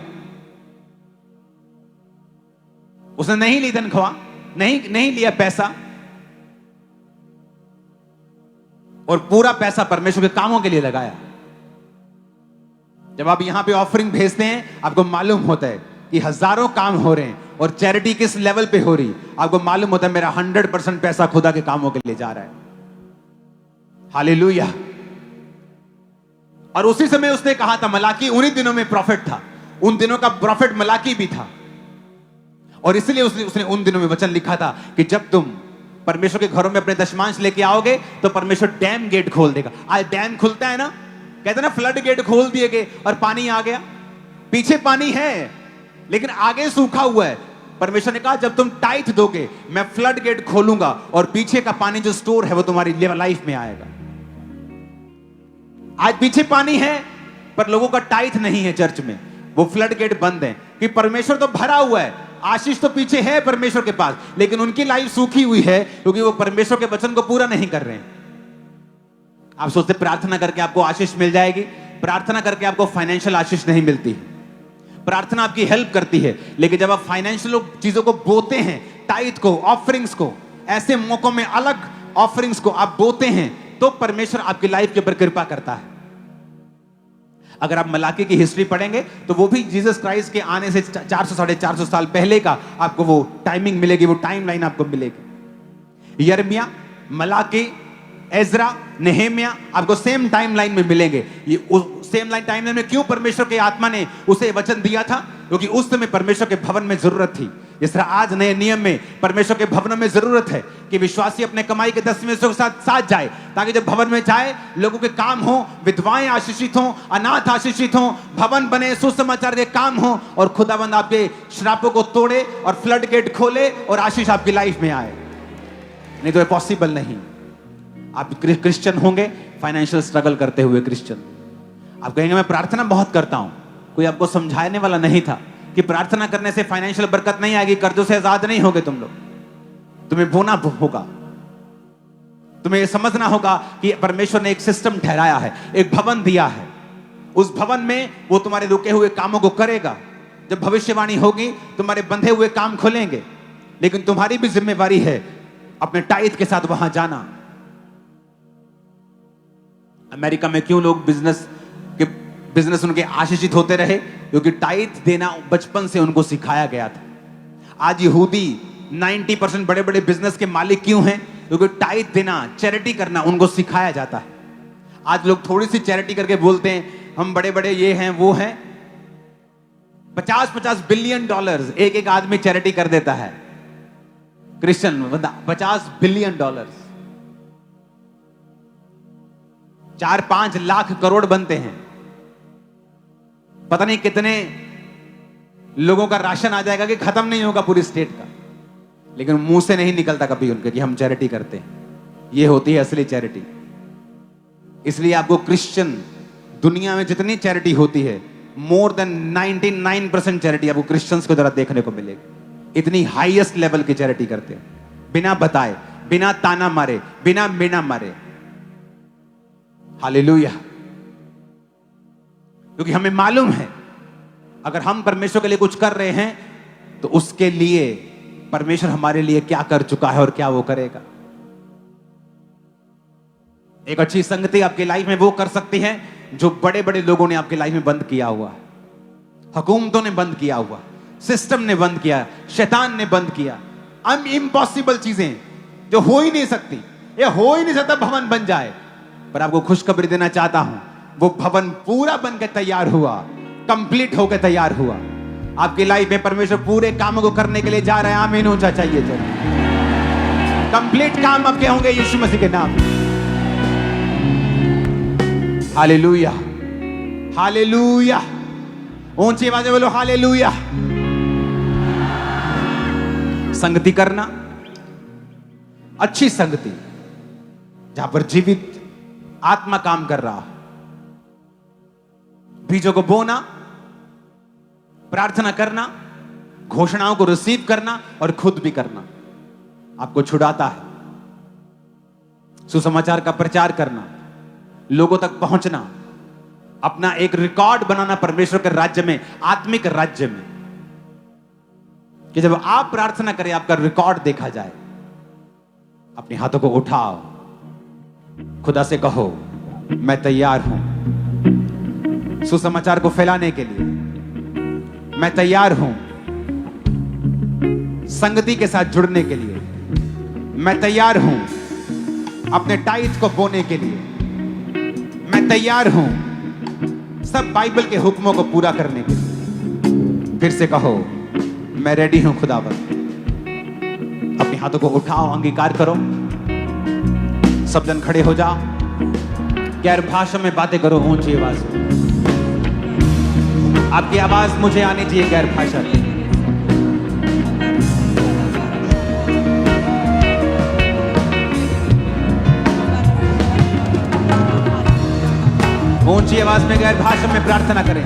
उसने नहीं ली तनख्वाह, नहीं लिया पैसा। और पूरा पैसा परमेश्वर के कामों के लिए लगाया। जब आप यहां पे ऑफरिंग भेजते हैं, आपको मालूम होता है कि हजारों काम हो रहे हैं और चैरिटी किस लेवल पे हो रही, आपको मालूम होता है मेरा 100% पैसा खुदा के कामों के लिए जा रहा है। हालेलुया। और उसी समय उसने कहा था, मलाकी उन्हीं दिनों में प्रॉफिट था, उन दिनों का प्रॉफिट मलाकी भी था, और इसलिए उसने उन दिनों में वचन लिखा था कि जब तुम परमेश्वर के घरों में अपने दशमांश लेके आओगे तो परमेश्वर डैम गेट खोल देगा। आज डैम खुलता है ना, कहते हैं ना फ्लड गेट खोल दिए गए और पानी आ गया। पीछे पानी है लेकिन आगे सूखा हुआ है। परमेश्वर ने कहा जब तुम टाइथ दोगे मैं फ्लड गेट खोलूंगा और पीछे का पानी जो स्टोर है वो तुम्हारी लाइफ में आएगा। आज पीछे पानी है पर लोगों का टाइथ नहीं है चर्च में, वो फ्लड गेट बंद है कि परमेश्वर तो भरा हुआ है, आशीष तो पीछे है परमेश्वर के पास, लेकिन उनकी लाइफ सूखी हुई है क्योंकि वो परमेश्वर के वचन को पूरा नहीं कर रहे हैं। आप सोचते प्रार्थना करके आपको आशीष मिल जाएगी, प्रार्थना करके आपको फाइनेंशियल आशीष नहीं मिलती। प्रार्थना आपकी हेल्प करती है, लेकिन जब आप फाइनेंशियल चीजों को बोते हैं, टाइथ को, ऑफरिंग्स को, ऐसे मौकों में अलग ऑफरिंग्स को आप बोते हैं तो परमेश्वर आपकी लाइफ के ऊपर कृपा करता है। अगर आप मलाकी की हिस्ट्री पढ़ेंगे तो वो भी जीसस क्राइस्ट के आने से 400-450 साल पहले का आपको वो टाइमिंग मिलेगी, वो टाइमलाइन आपको मिलेगी। यिर्मयाह, मलाकी, एजरा, नेहेमिया आपको सेम टाइमलाइन में मिलेंगे। ये सेम टाइमलाइन में क्यों परमेश्वर के आत्मा ने उसे वचन दिया था? क्योंकि उस समय परमेश्वर के भवन में जरूरत थी। जिस तरह आज नए नियम में परमेश्वर के भवन में जरूरत है कि विश्वासी अपने कमाई के 10वें के साथ जाए, ताकि जब भवन में जाए लोगों के काम हो, विधवाएं आशीषित हो, अनाथ आशीषित हो, भवन बने, सुसमाचार के काम हो और खुदावंद आपके श्रापों को तोड़े और फ्लड गेट खोले और आशीष आपकी लाइफ में आए। नहीं तो ये पॉसिबल नहीं। आप क्रिश्चियन होंगे, फाइनेंशियल स्ट्रगल करते हुए क्रिश्चियन, आप कहेंगे मैं प्रार्थना बहुत करता हूं, कोई आपको समझाने वाला नहीं था कि प्रार्थना करने से फाइनेंशियल बरकत नहीं आएगी, कर्जों से आजाद नहीं होगे तुम लोग। तुम्हें बोना होगा, तुम्हें यह समझना होगा कि परमेश्वर ने एक सिस्टम ठहराया है, एक भवन दिया है, उस भवन में वो तुम्हारे रुके हुए कामों को करेगा। जब भविष्यवाणी होगी तुम्हारे बंधे हुए काम खुलेंगे, लेकिन तुम्हारी भी जिम्मेवारी है अपने टाइथ के साथ वहां जाना। अमेरिका में क्यों लोग बिजनेस उनके आशीषित होते रहे? क्योंकि टाइथ देना बचपन से उनको सिखाया गया था। आज यहूदी 90% बड़े बड़े बिजनेस के मालिक क्यों हैं? क्योंकि टाइथ देना, चैरिटी करना उनको सिखाया जाता है। आज लोग थोड़ी सी चैरिटी करके बोलते हैं हम बड़े बड़े ये हैं वो हैं। 50-50 बिलियन डॉलर्स एक एक आदमी चैरिटी कर देता है। क्रिश्चियन बंदा 50 बिलियन डॉलर्स, 4-5 लाख करोड़ बनते हैं। पता नहीं कितने लोगों का राशन आ जाएगा कि खत्म नहीं होगा पूरी स्टेट का, लेकिन मुंह से नहीं निकलता कभी उनके कि हम चैरिटी करते हैं। ये होती है असली चैरिटी। इसलिए आपको क्रिश्चियन दुनिया में जितनी चैरिटी होती है, मोर देन 99% चैरिटी आपको क्रिश्चियंस के द्वारा देखने को मिलेगी। इतनी हाईएस्ट लेवल की चैरिटी करते हैं, बिना बताए, बिना ताना मारे, बिना मेना मारे। हालेलुया। क्योंकि हमें मालूम है अगर हम परमेश्वर के लिए कुछ कर रहे हैं तो उसके लिए परमेश्वर हमारे लिए क्या कर चुका है और क्या वो करेगा। एक अच्छी संगति आपकी लाइफ में वो कर सकती है जो बड़े बड़े लोगों ने आपकी लाइफ में बंद किया हुआ है। हुकूमतों ने बंद किया हुआ, सिस्टम ने बंद किया, शैतान ने बंद किया। इम्पॉसिबल चीजें जो हो ही नहीं सकती, ये हो ही नहीं सकता भवन बन जाए। पर आपको खुशखबरी देना चाहता हूं, वो भवन पूरा बनकर तैयार हुआ, कंप्लीट होकर तैयार हुआ। आपकी लाइफ में परमेश्वर पूरे कामों को करने के लिए जा रहा है। आमीन होना चाहिए। कंप्लीट काम आपके होंगे यीशु मसीह के नाम। Hallelujah, hallelujah. ऊंची आवाज़ बोलो हालेलुया। संगति करना, अच्छी संगति जहां पर जीवित आत्मा काम कर रहा, बीजों को बोना, प्रार्थना करना, घोषणाओं को रिसीव करना और खुद भी करना आपको छुड़ाता है। सुसमाचार का प्रचार करना, लोगों तक पहुंचना, अपना एक रिकॉर्ड बनाना परमेश्वर के राज्य में, आत्मिक राज्य में, कि जब आप प्रार्थना करें आपका रिकॉर्ड देखा जाए। अपने हाथों को उठाओ, खुदा से कहो मैं तैयार हूं सुसमाचार को फैलाने के लिए। मैं तैयार हूं संगति के साथ जुड़ने के लिए। मैं तैयार हूं अपने टाइट को बोने के लिए। मैं तैयार हूं सब बाइबल के हुक्मों को पूरा करने के लिए। फिर से कहो मैं रेडी हूं खुदावंद। अपने हाथों को उठाओ, अंगीकार करो। सब जन खड़े हो जाओ, गैर भाषा में बातें करो ऊंची आवाज में। आपकी आवाज मुझे आनी चाहिए गैर भाषा में। ऊंची आवाज में गैर भाषा में प्रार्थना करें।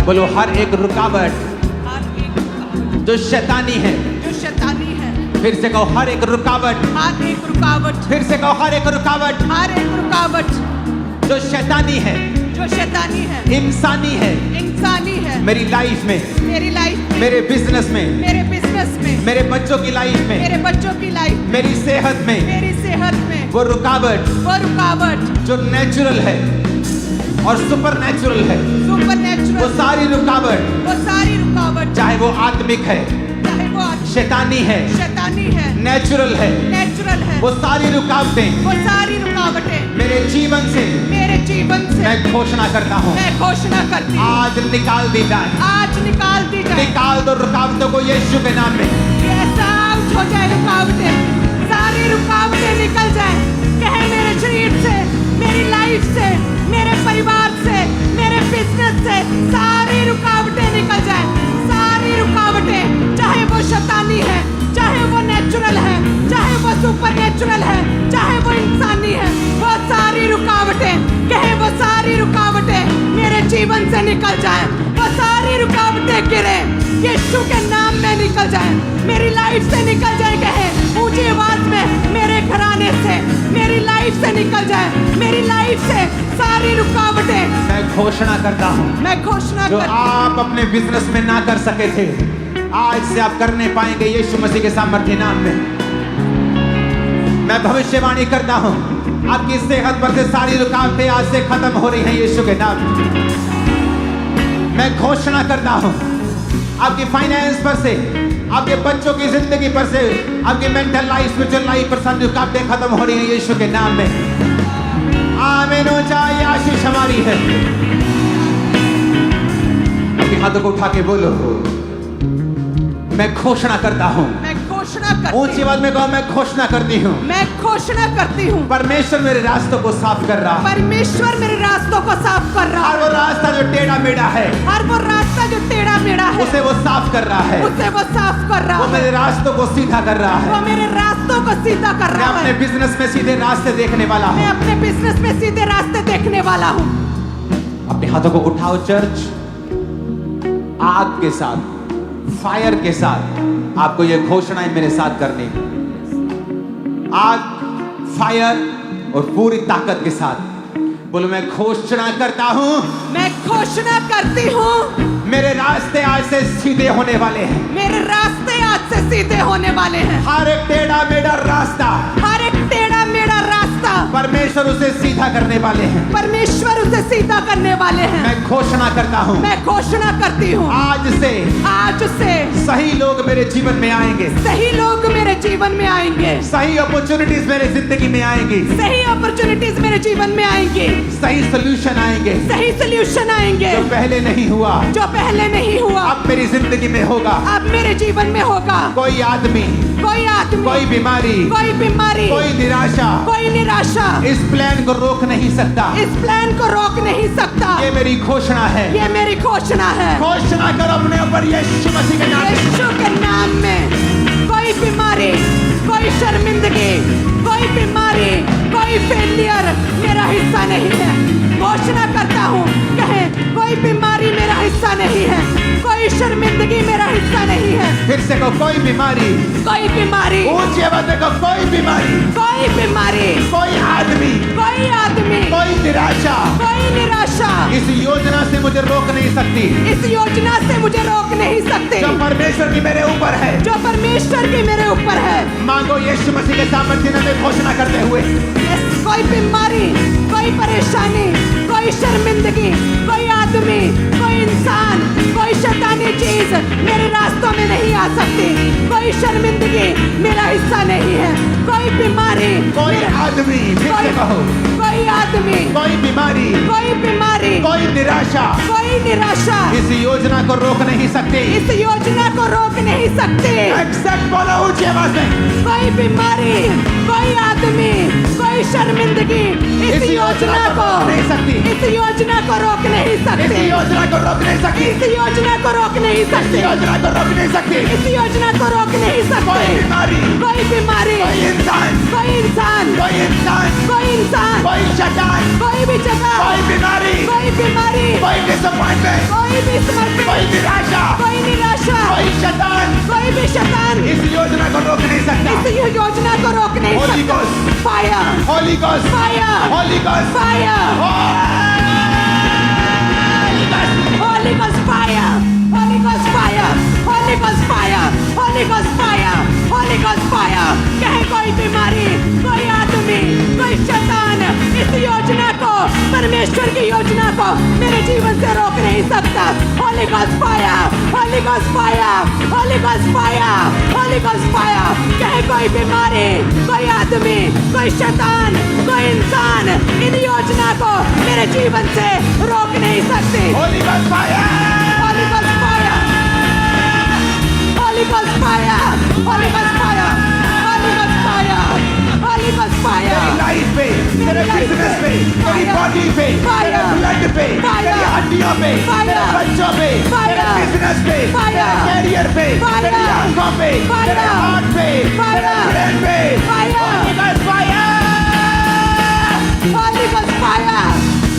बोलो हर एक रुकावट जो शैतानी है, फिर से कहो हर एक रुकावट, फिर से कहो हर एक रुकावट जो शैतानी है, इंसानी है मेरी लाइफ में, मेरे बिजनेस में, मेरे बच्चों की लाइफ में, मेरी सेहत में, वो रुकावट जो नेचुरल है और सुपर नेचुरल है, वो सारी रुकावट चाहे वो आत्मिक है, शैतानी है, नेचुरल है, वो सारी रुकावटें मेरे जीवन से मैं घोषणा करता हूँ आज निकाल दी जाए। निकाल दो रुकावटों को यीशु के नाम में। हो जाए सारी रुकावटें निकल जाए। कहे मेरे शरीर से, मेरी लाइफ से, मेरे परिवार से, मेरे बिजनेस से सारी रुकावटें निकल जाए। सारी रुकावटें, चाहे वो शैतानी है, चाहे वो नेचुरल है, चाहे वो सुपर नेचुरल है, चाहे वो इंसानी है, वो सारी रुकावटें, कहे वो सारी रुकावटें मेरे जीवन से निकल जाए। वो सारी रुकावटें गिरे यीशु के नाम में निकल जाए, मेरी लाइफ से निकल जाए। कहे ऊंची आवाज में मेरे घराने से, मेरी लाइफ से निकल जाए। मेरी लाइफ से सारी रुकावटें मैं घोषणा करता हूँ। मैं घोषणा जो करता आप अपने बिजनेस में ना कर सके थे, आज से आप करने पाएंगे यीशु मसीह के सामर्थ्य नाम में। मैं भविष्यवाणी करता हूँ आपकी सेहत पर से सारी रुकावटें आज से खत्म हो रही हैं यीशु के नाम में। मैं घोषणा करता हूँ आपकी फाइनेंस पर से, आपके बच्चों की जिंदगी पर से, आपकी मेंटल लाइफ, स्पिरिचुअल लाइफ पर सारी रुकावटें खत्म हो रही हैं यीशु के नाम में। आमीन हो जाए। आशीष हमारी है। अपने हाथों को उठा के बोलो मैं घोषणा करता हूँ। ऊंची आवाज में कहो मैं घोषणा करती हूँ। मैं घोषणा करती हूँ परमेश्वर मेरे रास्तों को साफ कर रहा है। परमेश्वर मेरे रास्तों को साफ कर रहा हर है। वो रास्ता जो टेढ़ा मेढ़ा है, हर वो रास्ता जो टेढ़ा मेढ़ा है, उसे वो साफ कर रहा है। उसे वो साफ कर रहा वो है। मेरे रास्तों को सीधा कर रहा वो है। मेरे रास्तों को सीधा कर मैं रहा अपने है। बिजनेस में सीधे रास्ते देखने वाला मैं हूँ। अपने बिजनेस में सीधे रास्ते देखने वाला हूँ। अपने हाथों को उठाओ चर्च, आग के साथ, फायर के साथ आपको ये घोषणाएं मेरे साथ करनी है। आग, फायर और पूरी ताकत के साथ बोलो मैं घोषणा करता हूँ। मैं घोषणा करती हूँ मेरे रास्ते आज से सीधे होने वाले हैं। मेरे रास्ते आज से सीधे होने वाले हैं। हर एक टेढ़ा मेढ़ा रास्ता, हर एक टेढ़ा मेढ़ा रास्ता परमेश्वर उसे सीधा करने वाले हैं। परमेश्वर उसे सीधा करने वाले हैं। मैं घोषणा करता हूँ मैं घोषणा करती हूँ आज से सही लोग मेरे जीवन में आएंगे। सही लोग मेरे जीवन में आएंगे। सही अपॉर्चुनिटीज मेरे जिंदगी में आएंगी। सही अपॉर्चुनिटीज मेरे जीवन में आएंगी। सही सोल्यूशन आएंगे। सही सोल्यूशन आएंगे जो पहले नहीं हुआ, जो पहले नहीं हुआ अब मेरी जिंदगी में होगा। अब मेरे जीवन में होगा। कोई आदमी, कोई बीमारी, कोई निराशा इस प्लान को रोक नहीं सकता। इस प्लान को रोक नहीं सकता। ये मेरी घोषणा है। ये मेरी घोषणा है। घोषणा करो अपने ऊपर यीशु मसीह के नाम में। यीशु के नाम में कोई बीमारी, कोई शर्मिंदगी, कोई बीमारी, कोई फेलियर मेरा हिस्सा नहीं है। घोषणा शर्मिंदगी मेरा हिस्सा नहीं है। फिर से कहो, कोई बीमारी, कोई बीमारी, ऊंची आवाज में कहो, कोई बीमारी, कोई बीमारी, कोई आदमी, कोई आदमी, कोई निराशा कोई निराशा इस योजना से मुझे रोक नहीं सकती। इस योजना से मुझे रोक नहीं सकती जो परमेश्वर की मेरे ऊपर है, जो परमेश्वर की मेरे ऊपर है। मांगो यीशु मसीह के सामर्थ्य में घोषणा करते हुए। कोई बीमारी, कोई परेशानी, कोई शर्मिंदगी, कोई आदमी, कोई इंसान, कोई शैतानी चीज मेरे रास्तों में नहीं आ सकती। कोई शर्मिंदगी मेरा हिस्सा नहीं है। कोई बीमारी, कोई आदमी, फिर से कहो, कोई आदमी, कोई बीमारी, कोई बीमारी, कोई निराशा कोई निराशा इस योजना को रोक नहीं सकती। इस योजना को रोक नहीं सकती। एक्सेप्ट बोलो ऊंची आवाज में। कोई बीमारी, कोई आदमी, कोई शर्मिंदगी इस योजना को नहीं सकती। इस योजना को रोक नहीं इस सकती। योजना को रोक नहीं सकती। इस योजना को रोक नहीं इस सकती। योजना को रोक नहीं सकती। इस योजना को रोक नहीं कोई सकती। बीमारी, कोई बीमारी, कोई इंसान, कोई इंसान, कोई इंसान, कोई इंसान, कोई शैतान, कोई भी जगह, कोई बीमारी, कोई बीमारी, कोई डिसअपॉइंटमेंट, कोई भी समर्पण, कोई निराशा, कोई निराशा, कोई शैतान कोई भी शैतान इस योजना को रोक नहीं सकता। इस योजना को रोक नहीं Holy सकता। Ghost, fire, Holy Ghost, Fire, Holy Ghost, fire, Holy Ghost, Holy Ghost fire, Holy Ghost fire, Holy Ghost fire, Holy Ghost fire, Holy Ghost fire। कहे कोई बीमारी, कोई आदमी, कोई शैतान इस योजना को, परमेश्वर की योजना को मेरे जीवन से रोक नहीं सकता। Holy Ghost fire, Holy Ghost fire, Holy Ghost fire, Holy Ghost fire। कहे कोई बीमारी, कोई आदमी, कोई शैतान, कोई इंसान इन योजना को मेरे जीवन से रोक नहीं सकती। Holy Ghost fire, Holy Ghost fire, Holy Ghost fire, Holy Ghost fire, Holy Ghost fire, Holy Ghost fire। तेरी लाइफ पे, तेरे बिजनेस पे, तेरी बॉडी पे, तेरे ब्लड पे, तेरी हड्डियों पे, तेरे बच्चों पे, तेरे बिजनेस पे, तेरे कैरियर पे, तेरी आंखों पे, तेरे हार्ट पे, तेरे ब्रेन पे, Holy Ghost fire, Holy Ghost fire।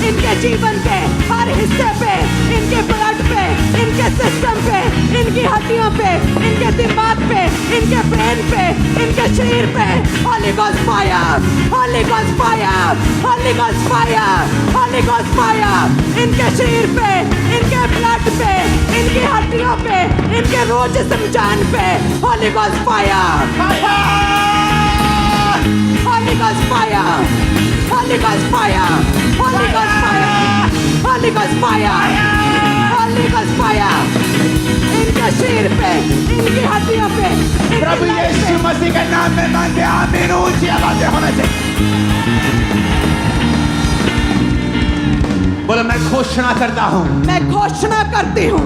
इनके जीवन के हर हिस्से पे, इनके ब्लड पे, इनके सिस्टम पे, इनकी हड्डियों पे, इनके दिमाग पे, इनके ब्रेन पे, इनके शरीर पे Holy Ghost fire, Holy Ghost fire, Holy Ghost fire, Holy Ghost fire। इनके शरीर पे, इनके ब्लड पे, इनकी हड्डियों पे, इनके रोज जान पे Holy Ghost fire, Holy Ghost fire, Holy Ghost fire, Holy Ghost fire, Holy Ghost fire, Holy Ghost fire। इनके शरीर पे, इनकी हड्डियों पे, इनके प्रभु ब्लड यीशु पे। मसीह के नाम में मांगते हैं, आमीन। ऊंची आवाज़ें होना चाहिए। बोलो, मैं घोषणा करता हूँ, मैं घोषणा करती हूँ,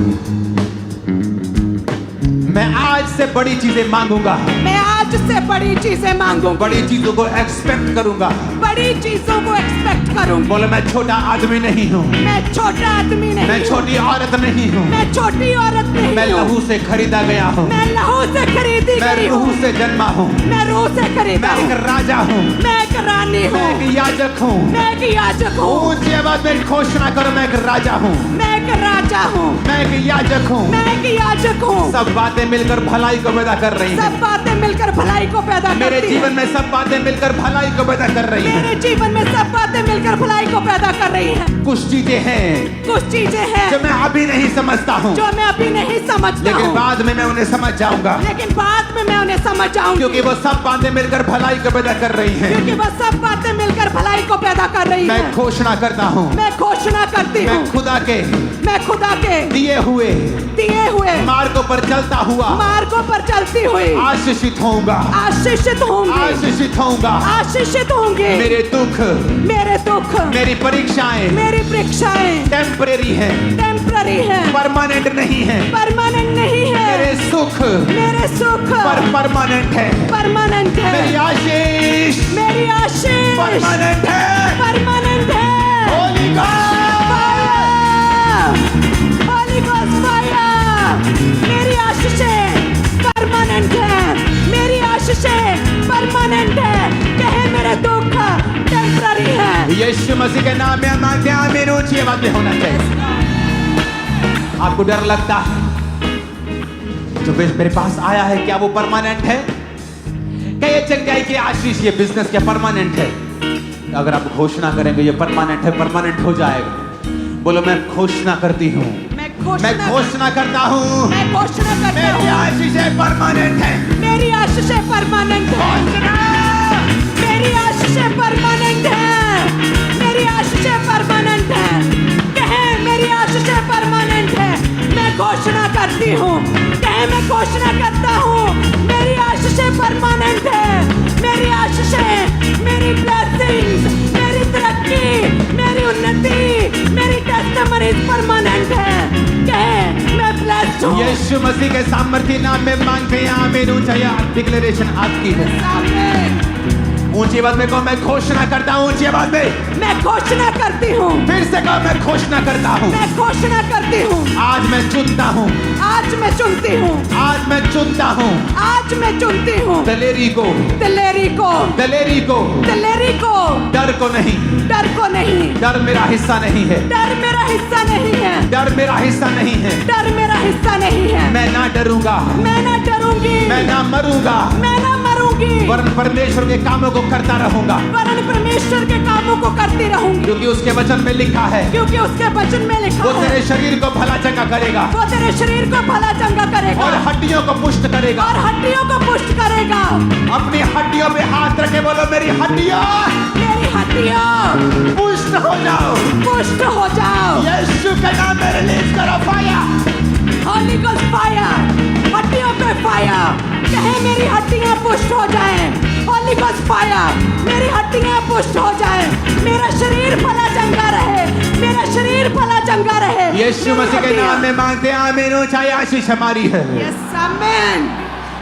मैं आज से बड़ी चीजें मांगूंगा, मैं आज से बड़ी चीजें मांगूंगी, बड़ी चीजों को एक्सपेक्ट करूंगा। बड़ी चीजों को एक्सपेक्ट करूंगी। बोलो, मैं छोटा आदमी नहीं हूँ, मैं छोटा आदमी नहीं मैं हूँ। छोटी औरत नहीं हूँ, मैं छोटी औरत नहीं मैं हूँ। लहू से खरीदा गया हूँ, मैं लहू से खरीदी मैं गई रूह हूँ। से जन्मा हूँ, मैं रूह से खरीदा मैं हूँ। एक राजा हूँ, मैं एक रानी हूँ। मैं एक याजक हूँ। मैं एक याजक हूँ। ऊंची आवाज में घोषणा करो, मैं एक राजा हूँ, मैं एक राजा हूँ। मैं एक याजक हूँ। मैं एक याजक हूँ। सब बातें मिलकर भलाई को पैदा कर रही हैं। सब बातें मिलकर भलाई को पैदा मेरे करती जीवन हैं। में सब बातें मिलकर भलाई को पैदा कर रही हैं। मेरे जीवन में सब बातें मिलकर भलाई को पैदा कर रही हैं। कुछ चीजें हैं कुछ चीजें हैं जो मैं अभी नहीं समझता हूँ, जो मैं अभी नहीं समझता लेकिन हूँ, बाद में मैं उन्हें समझ जाऊंगा, लेकिन बाद में मैं उन्हें समझ जाऊंगी। क्योंकि वो सब बातें मिलकर भलाई को पैदा कर रही हैं। क्योंकि वो सब बातें मिलकर भलाई को पैदा कर रही मैं हैं। घोषणा करता हूँ, मैं घोषणा करती मैं हूँ, खुदा के मैं खुदा के दिए हुए दिए हुए मार्गों पर चलता हुआ मार्गों पर चलती हुई आशीषित होऊंगा, आशीषित होंगी, आशीषित होऊंगा। आशीषित होंगे। मेरे दुख, मेरे दुख, मेरी परीक्षाएं मेरी परीक्षाएं टेम्परेरी हैं, टेम्पररी हैं, परमानेंट नहीं है। परमानेंट नहीं मेरे है। सुख मेरे सुख परमानेंट है। परमानेंट मेरी है। आशीष मेरी आशीष परमानेंट है। परमानेंट है। Holy Ghost! Holy Ghost fire! मेरी आशीषें परमानेंट है। मेरी आशीषें परमानेंट है। कहे मेरे दुख टेम्पररी है। यीशु मसीह के नाम में मांगते हैं, आमीन। ऊंची आवाज में होना चाहिए। आपको डर लगता है, जो मेरे पास आया है क्या वो परमानेंट है? क्या ये चंगाई की आशीष, ये बिजनेस क्या परमानेंट है? अगर आप घोषणा करेंगे ये परमानेंट है, परमानेंट हो जाएगा। बोलो मैं घोषणा करती हूँ, मैं घोषणा करता हूँ, मैं घोषणा करता मेरी हूँ, आशीषें परमानेंट है। मेरी आशीषें परमानेंट है, मेरी आशीषें परमानेंट है, मेरी आशीषें परमानेंट है। कहे मेरी आशीषें परमानेंट है। मैं घोषणा करती हूँ, कहे मैं घोषणा करता हूँ, मेरी आशीषें परमानेंट है। मेरी आशीषें, मेरी ब्लेसिंग्स, मेरी तरक्की, मेरी उन्नति, मेरी टेस्टिमनीज परमानेंट है। कहे मैं ब्लेस्ड हूँ। यीशु मसीह के सामर्थ्य नाम में मांगते हैं आमीन। ऊंचा डिक्लेरेशन आपकी है। आमीन। ऊंची आवाज में कहो मैं घोषणा करता हूँ। ऊंची आवाज में मैं घोषणा करती हूँ। फिर से कहो मैं घोषणा करता हूँ। मैं घोषणा करती हूँ। आज मैं चुनता हूँ, आज मैं चुनती हूँ, आज मैं चुनता हूँ आज मैं चुनती हूँ दलेरी को, दिलेरी को, दलेरी को, दिलेरी को, डर को नहीं। डर को नहीं। डर मेरा हिस्सा नहीं है, डर मेरा हिस्सा नहीं है, डर मेरा हिस्सा नहीं है। डर मेरा हिस्सा नहीं है। मैं ना डरूंगा, मैं ना डरूंगी, मैं ना मरूंगा, मैं ना मरूंगी, वरन परमेश्वर के कामों को करता रहूंगा, वरन परमेश्वर के कामों को करती रहूंगी, क्योंकि उसके वचन में लिखा है क्योंकि उसके वचन में लिखा वो है तेरे शरीर को भला चंगा करेगा वो तेरे शरीर को भला चंगा करेगा और हड्डियों को पुष्ट करेगा। और हड्डियों को पुष्ट करेगा। अपनी हड्डियों पे हाथ रखे बोलो मेरी हड्डियां मेरी हड्डियां पुष्ट हो जाओ, पुष्ट हो जाओ। यीशु के नाम में रिलीज करो फायर, होली गोस्ट फायर, हड्डियों पे फायर। कहे मेरी हड्डियां पुष्ट हो जाएं। होली गोस्ट फायर, मेरी हड्डियां पुष्ट हो जाएं। मेरा शरीर भला चंगा रहे, मेरा शरीर भला चंगा रहे। यीशु मसीह के नाम में मांगते हैं आमीन। ऊंचाई आशीष हमारी है। यस आमीन।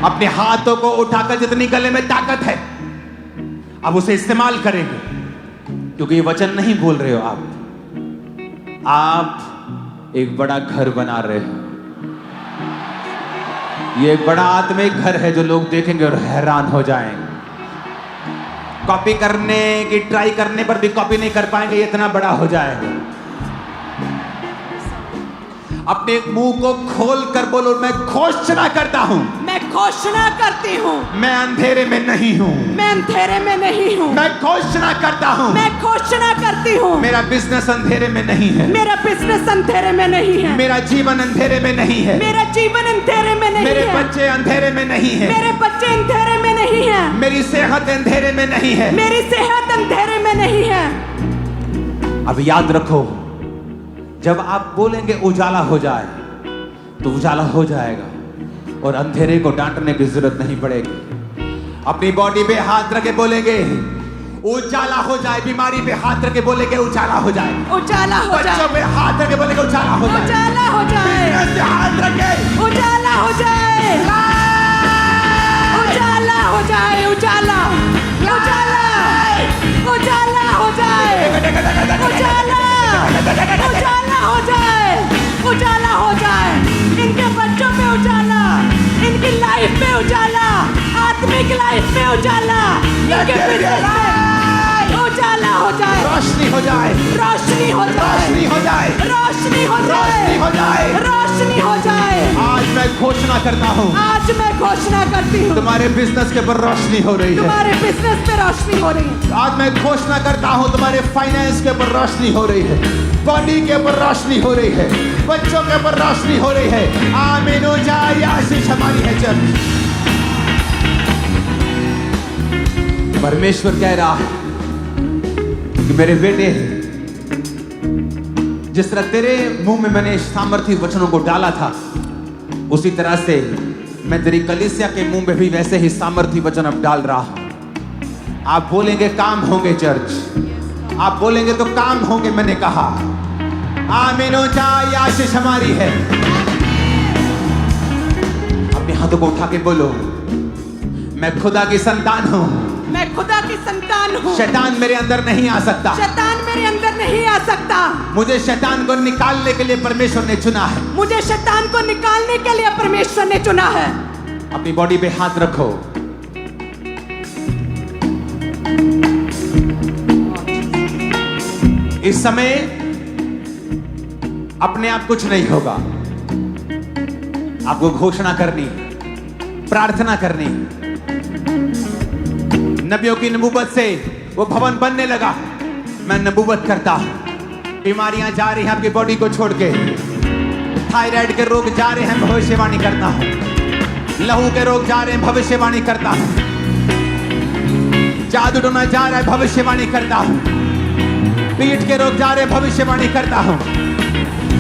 अपने हाथों को उठाकर जितनी गले में ताकत है अब उसे इस्तेमाल करेंगे, क्योंकि ये वचन नहीं बोल रहे हो आप एक बड़ा घर बना रहे हो। ये एक बड़ा आत्मिक घर है जो लोग देखेंगे और हैरान हो जाएंगे। कॉपी करने की ट्राई करने पर भी कॉपी नहीं कर पाएंगे, ये इतना बड़ा हो जाएगा। अपने मुंह को खोल कर बोलो मैं घोषणा करता हूं, मैं घोषणा करती हूँ, मैं अंधेरे में नहीं हूं, मैं अंधेरे में नहीं हूँ, मैं घोषणा करता हूं, मैं घोषणा करती हूँ। मेरा बिजनेस अंधेरे में नहीं है, मेरा बिजनेस अंधेरे में नहीं है, मेरा जीवन अंधेरे में नहीं है, मेरा जीवन अंधेरे में नहीं मेरे है, बच्चे अंधेरे में नहीं है, मेरे बच्चे अंधेरे में नहीं है, मेरी सेहत अंधेरे में नहीं है, मेरी सेहत अंधेरे में नहीं है। अब याद रखो जब आप बोलेंगे उजाला हो जाए तो उजाला हो जाएगा और अंधेरे को डांटने की जरूरत नहीं पड़ेगी। अपनी बॉडी पे हाथ रखे बोलेंगे उजाला हो जाए, बीमारी पे हाथ रखे बोलेंगे उजाला हो जाए, उजाला हो बच्चों जाए, पे हाथ रखे बोलेंगे उजाला हो जाए, उजाला हो जाए, बिजनेस पे हाथ रखे उजाला हो जाए, उजाला हो जाए, उजाला, उजाला, उजाला हो जाए, उजाला, उजाला हो जाए, उजाला हो जाए। इनके बच्चों पे उजाला, इनकी लाइफ में उजाला, आत्मिक लाइफ में उजाला, इनके बिजनेस में उजाला हो जाए, रोशनी हो जाए, रोशनी हो जाए, रोशनी हो जाए, रोशनी हो जाए, रोशनी हो जाए, रोशनी हो जाए। आज मैं घोषणा करता हूँ आज मैं घोषणा करती हूँ तुम्हारे बिजनेस के ऊपर रोशनी हो रही है। तुम्हारे बिजनेस पे रोशनी हो रही है। आज मैं घोषणा करता हूँ तुम्हारे फाइनेंस के ऊपर रोशनी हो रही है, बॉडी के ऊपर रोशनी हो रही है, बच्चों के ऊपर रोशनी हो रही है। आमीन। ऊंचाई आशीष हमारी है। चर्च परमेश्वर कह रहा है कि मेरे बेटे जिस तरह तेरे मुंह में मैंने सामर्थ्य वचनों को डाला था उसी तरह से मैं तेरी कलीसिया के मुंह में भी वैसे ही सामर्थ्य वचन अब डाल रहा हूं। आप बोलेंगे काम होंगे चर्च, आप बोलेंगे तो काम होंगे। मैंने कहा आमीन। ऊंचाई आशीष हमारी है। अपने हाथों को उठा के बोलो मैं खुदा की संतान हूं, मैं खुदा की संतान हूँ। शैतान मेरे अंदर नहीं आ सकता, शैतान मेरे अंदर नहीं आ सकता। मुझे शैतान को निकालने के लिए परमेश्वर ने चुना है, मुझे शैतान को निकालने के लिए परमेश्वर ने चुना है। अपनी बॉडी पे हाथ रखो। इस समय अपने आप कुछ नहीं होगा, आपको घोषणा करनी, प्रार्थना करनी। नबियों की नबूवत से वो भवन बनने लगा। मैं नबूवत करता हूं, बीमारियां जा रही हैं आपकी बॉडी को छोड़ के, थायराइड के रोग जा रहे हैं, भविष्यवाणी करता हूं। लहू के रोग जा रहे हैं, भविष्यवाणी करता हूं। जादू टोना जा रहा है, भविष्यवाणी करता हूं। पीठ के रोग जा रहे हैं, भविष्यवाणी करता हूं।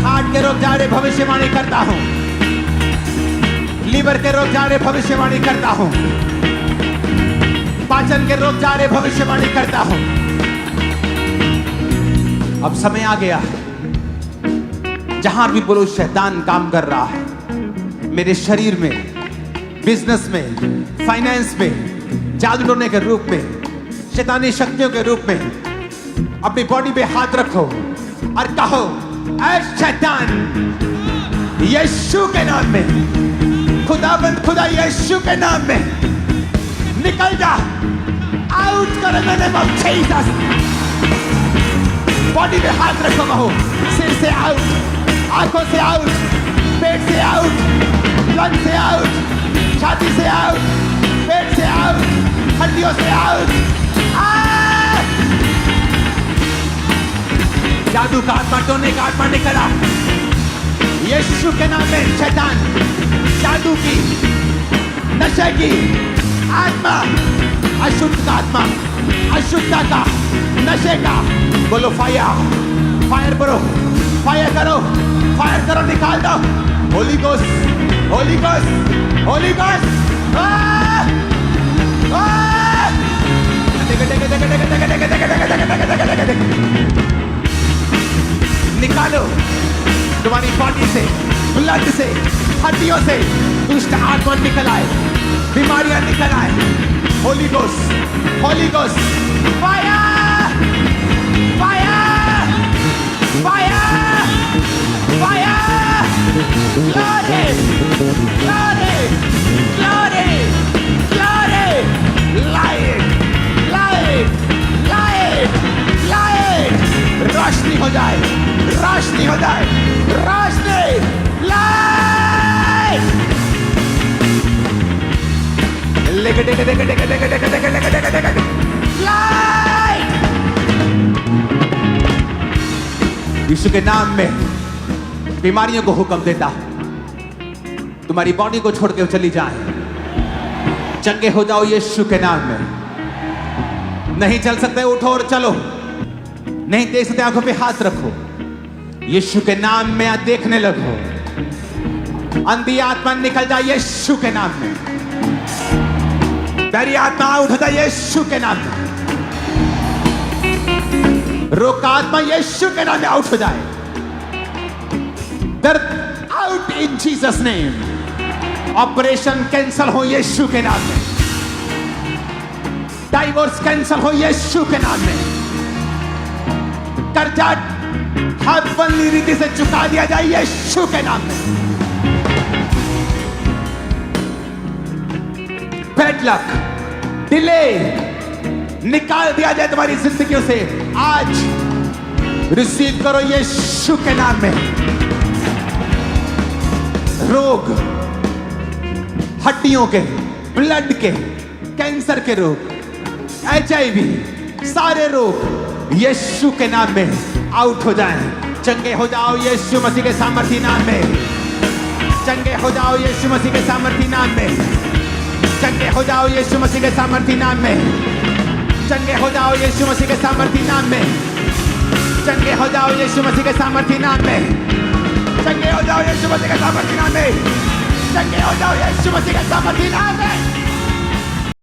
हार्ट के रोग जा रहे, भविष्यवाणी करता हूं। लीवर के रोग जा रहे, भविष्यवाणी करता हूं। पाचन के रोग जा रहे, भविष्यवाणी करता हूं। अब समय आ गया, जहां भी बोलो शैतान काम कर रहा है, मेरे शरीर में, बिजनेस में, फाइनेंस में, जादू टोने के रूप में, शैतानी शक्तियों के रूप में, अपनी बॉडी पे हाथ रखो और कहो, ऐ शैतान, यीशु के नाम में, खुदाबंद खुदा यीशु के नाम में निकल जा, आउट कर in the name of Jesus. Body पे हाथ रखो, कहो, सिर से आउट, आंखों से आउट, पेट से आउट, लंग से आउट, छाती से आउट, पेट से आउट, हड्डियों से आउट। जादू का आत्मा, टोने का आत्मा निकला यीशु के नाम में। शैतान, जादू की, नशे की आत्मा, अशुद्ध का आत्मा, अशुद्धता का, नशे का, बोलो फायर, फायर करो, फायर करो, फायर करो, निकाल दो। Holi ghost, holy ghost, holy ghost. निकालो तुम्हारी बॉडी से, ब्लड से, हड्डियों से दुष्ट आत्मा निकल आए, बीमारियां निकल आए। Holy ghost, holy ghost, fire, fire, fire, fire, glory, glory, glory, glory, light, light, light, light, रोशनी हो जाए, रोशनी हो जाए, रोशनी, लाइट। यीशु के नाम में बीमारियों को हुक्म देता, तुम्हारी बॉडी को छोड़ के चली जाए, चंगे हो जाओ यीशु के नाम में। नहीं चल सकते, उठो और चलो। नहीं देख सकते, आंखों पे हाथ रखो, यीशु के नाम में देखने लगो। अंधी आत्मा निकल जाए यीशु के नाम में। तेरी आत्मा आउट हो जाए यीशु के नाम में। रोग का आत्मा यीशु के नाम में आउट हो जाए। दर्द out in Jesus name. Operation cancel हो यीशु के नाम में। डाइवोर्स कैंसल हो यीशु के नाम में। कर्जा हरबंदी रीति से चुका दिया जाए यीशु के नाम में। बैड लक, डिले निकाल दिया जाए तुम्हारी जिंदगियों से। आज रिसीव करो यीशु के नाम में। रोग, हड्डियों के, ब्लड के, कैंसर के रोग, HIV, सारे रोग यीशु के नाम में आउट हो जाएं। चंगे हो जाओ यीशु मसीह के सामर्थी नाम में। चंगे हो जाओ यीशु मसीह के सामर्थी नाम में। चंगे हो जाओ यीशु मसीह के सामर्थी नाम में। चंगे हो जाओ यीशु मसीह के सामर्थी नाम में। चंगे हो जाओ यीशु मसीह के सामर्थी नाम में। चंगे हो जाओ यीशु मसीह के सामर्थी नाम में। चंगे हो जाओ यीशु मसीह के सामर्थी नाम में।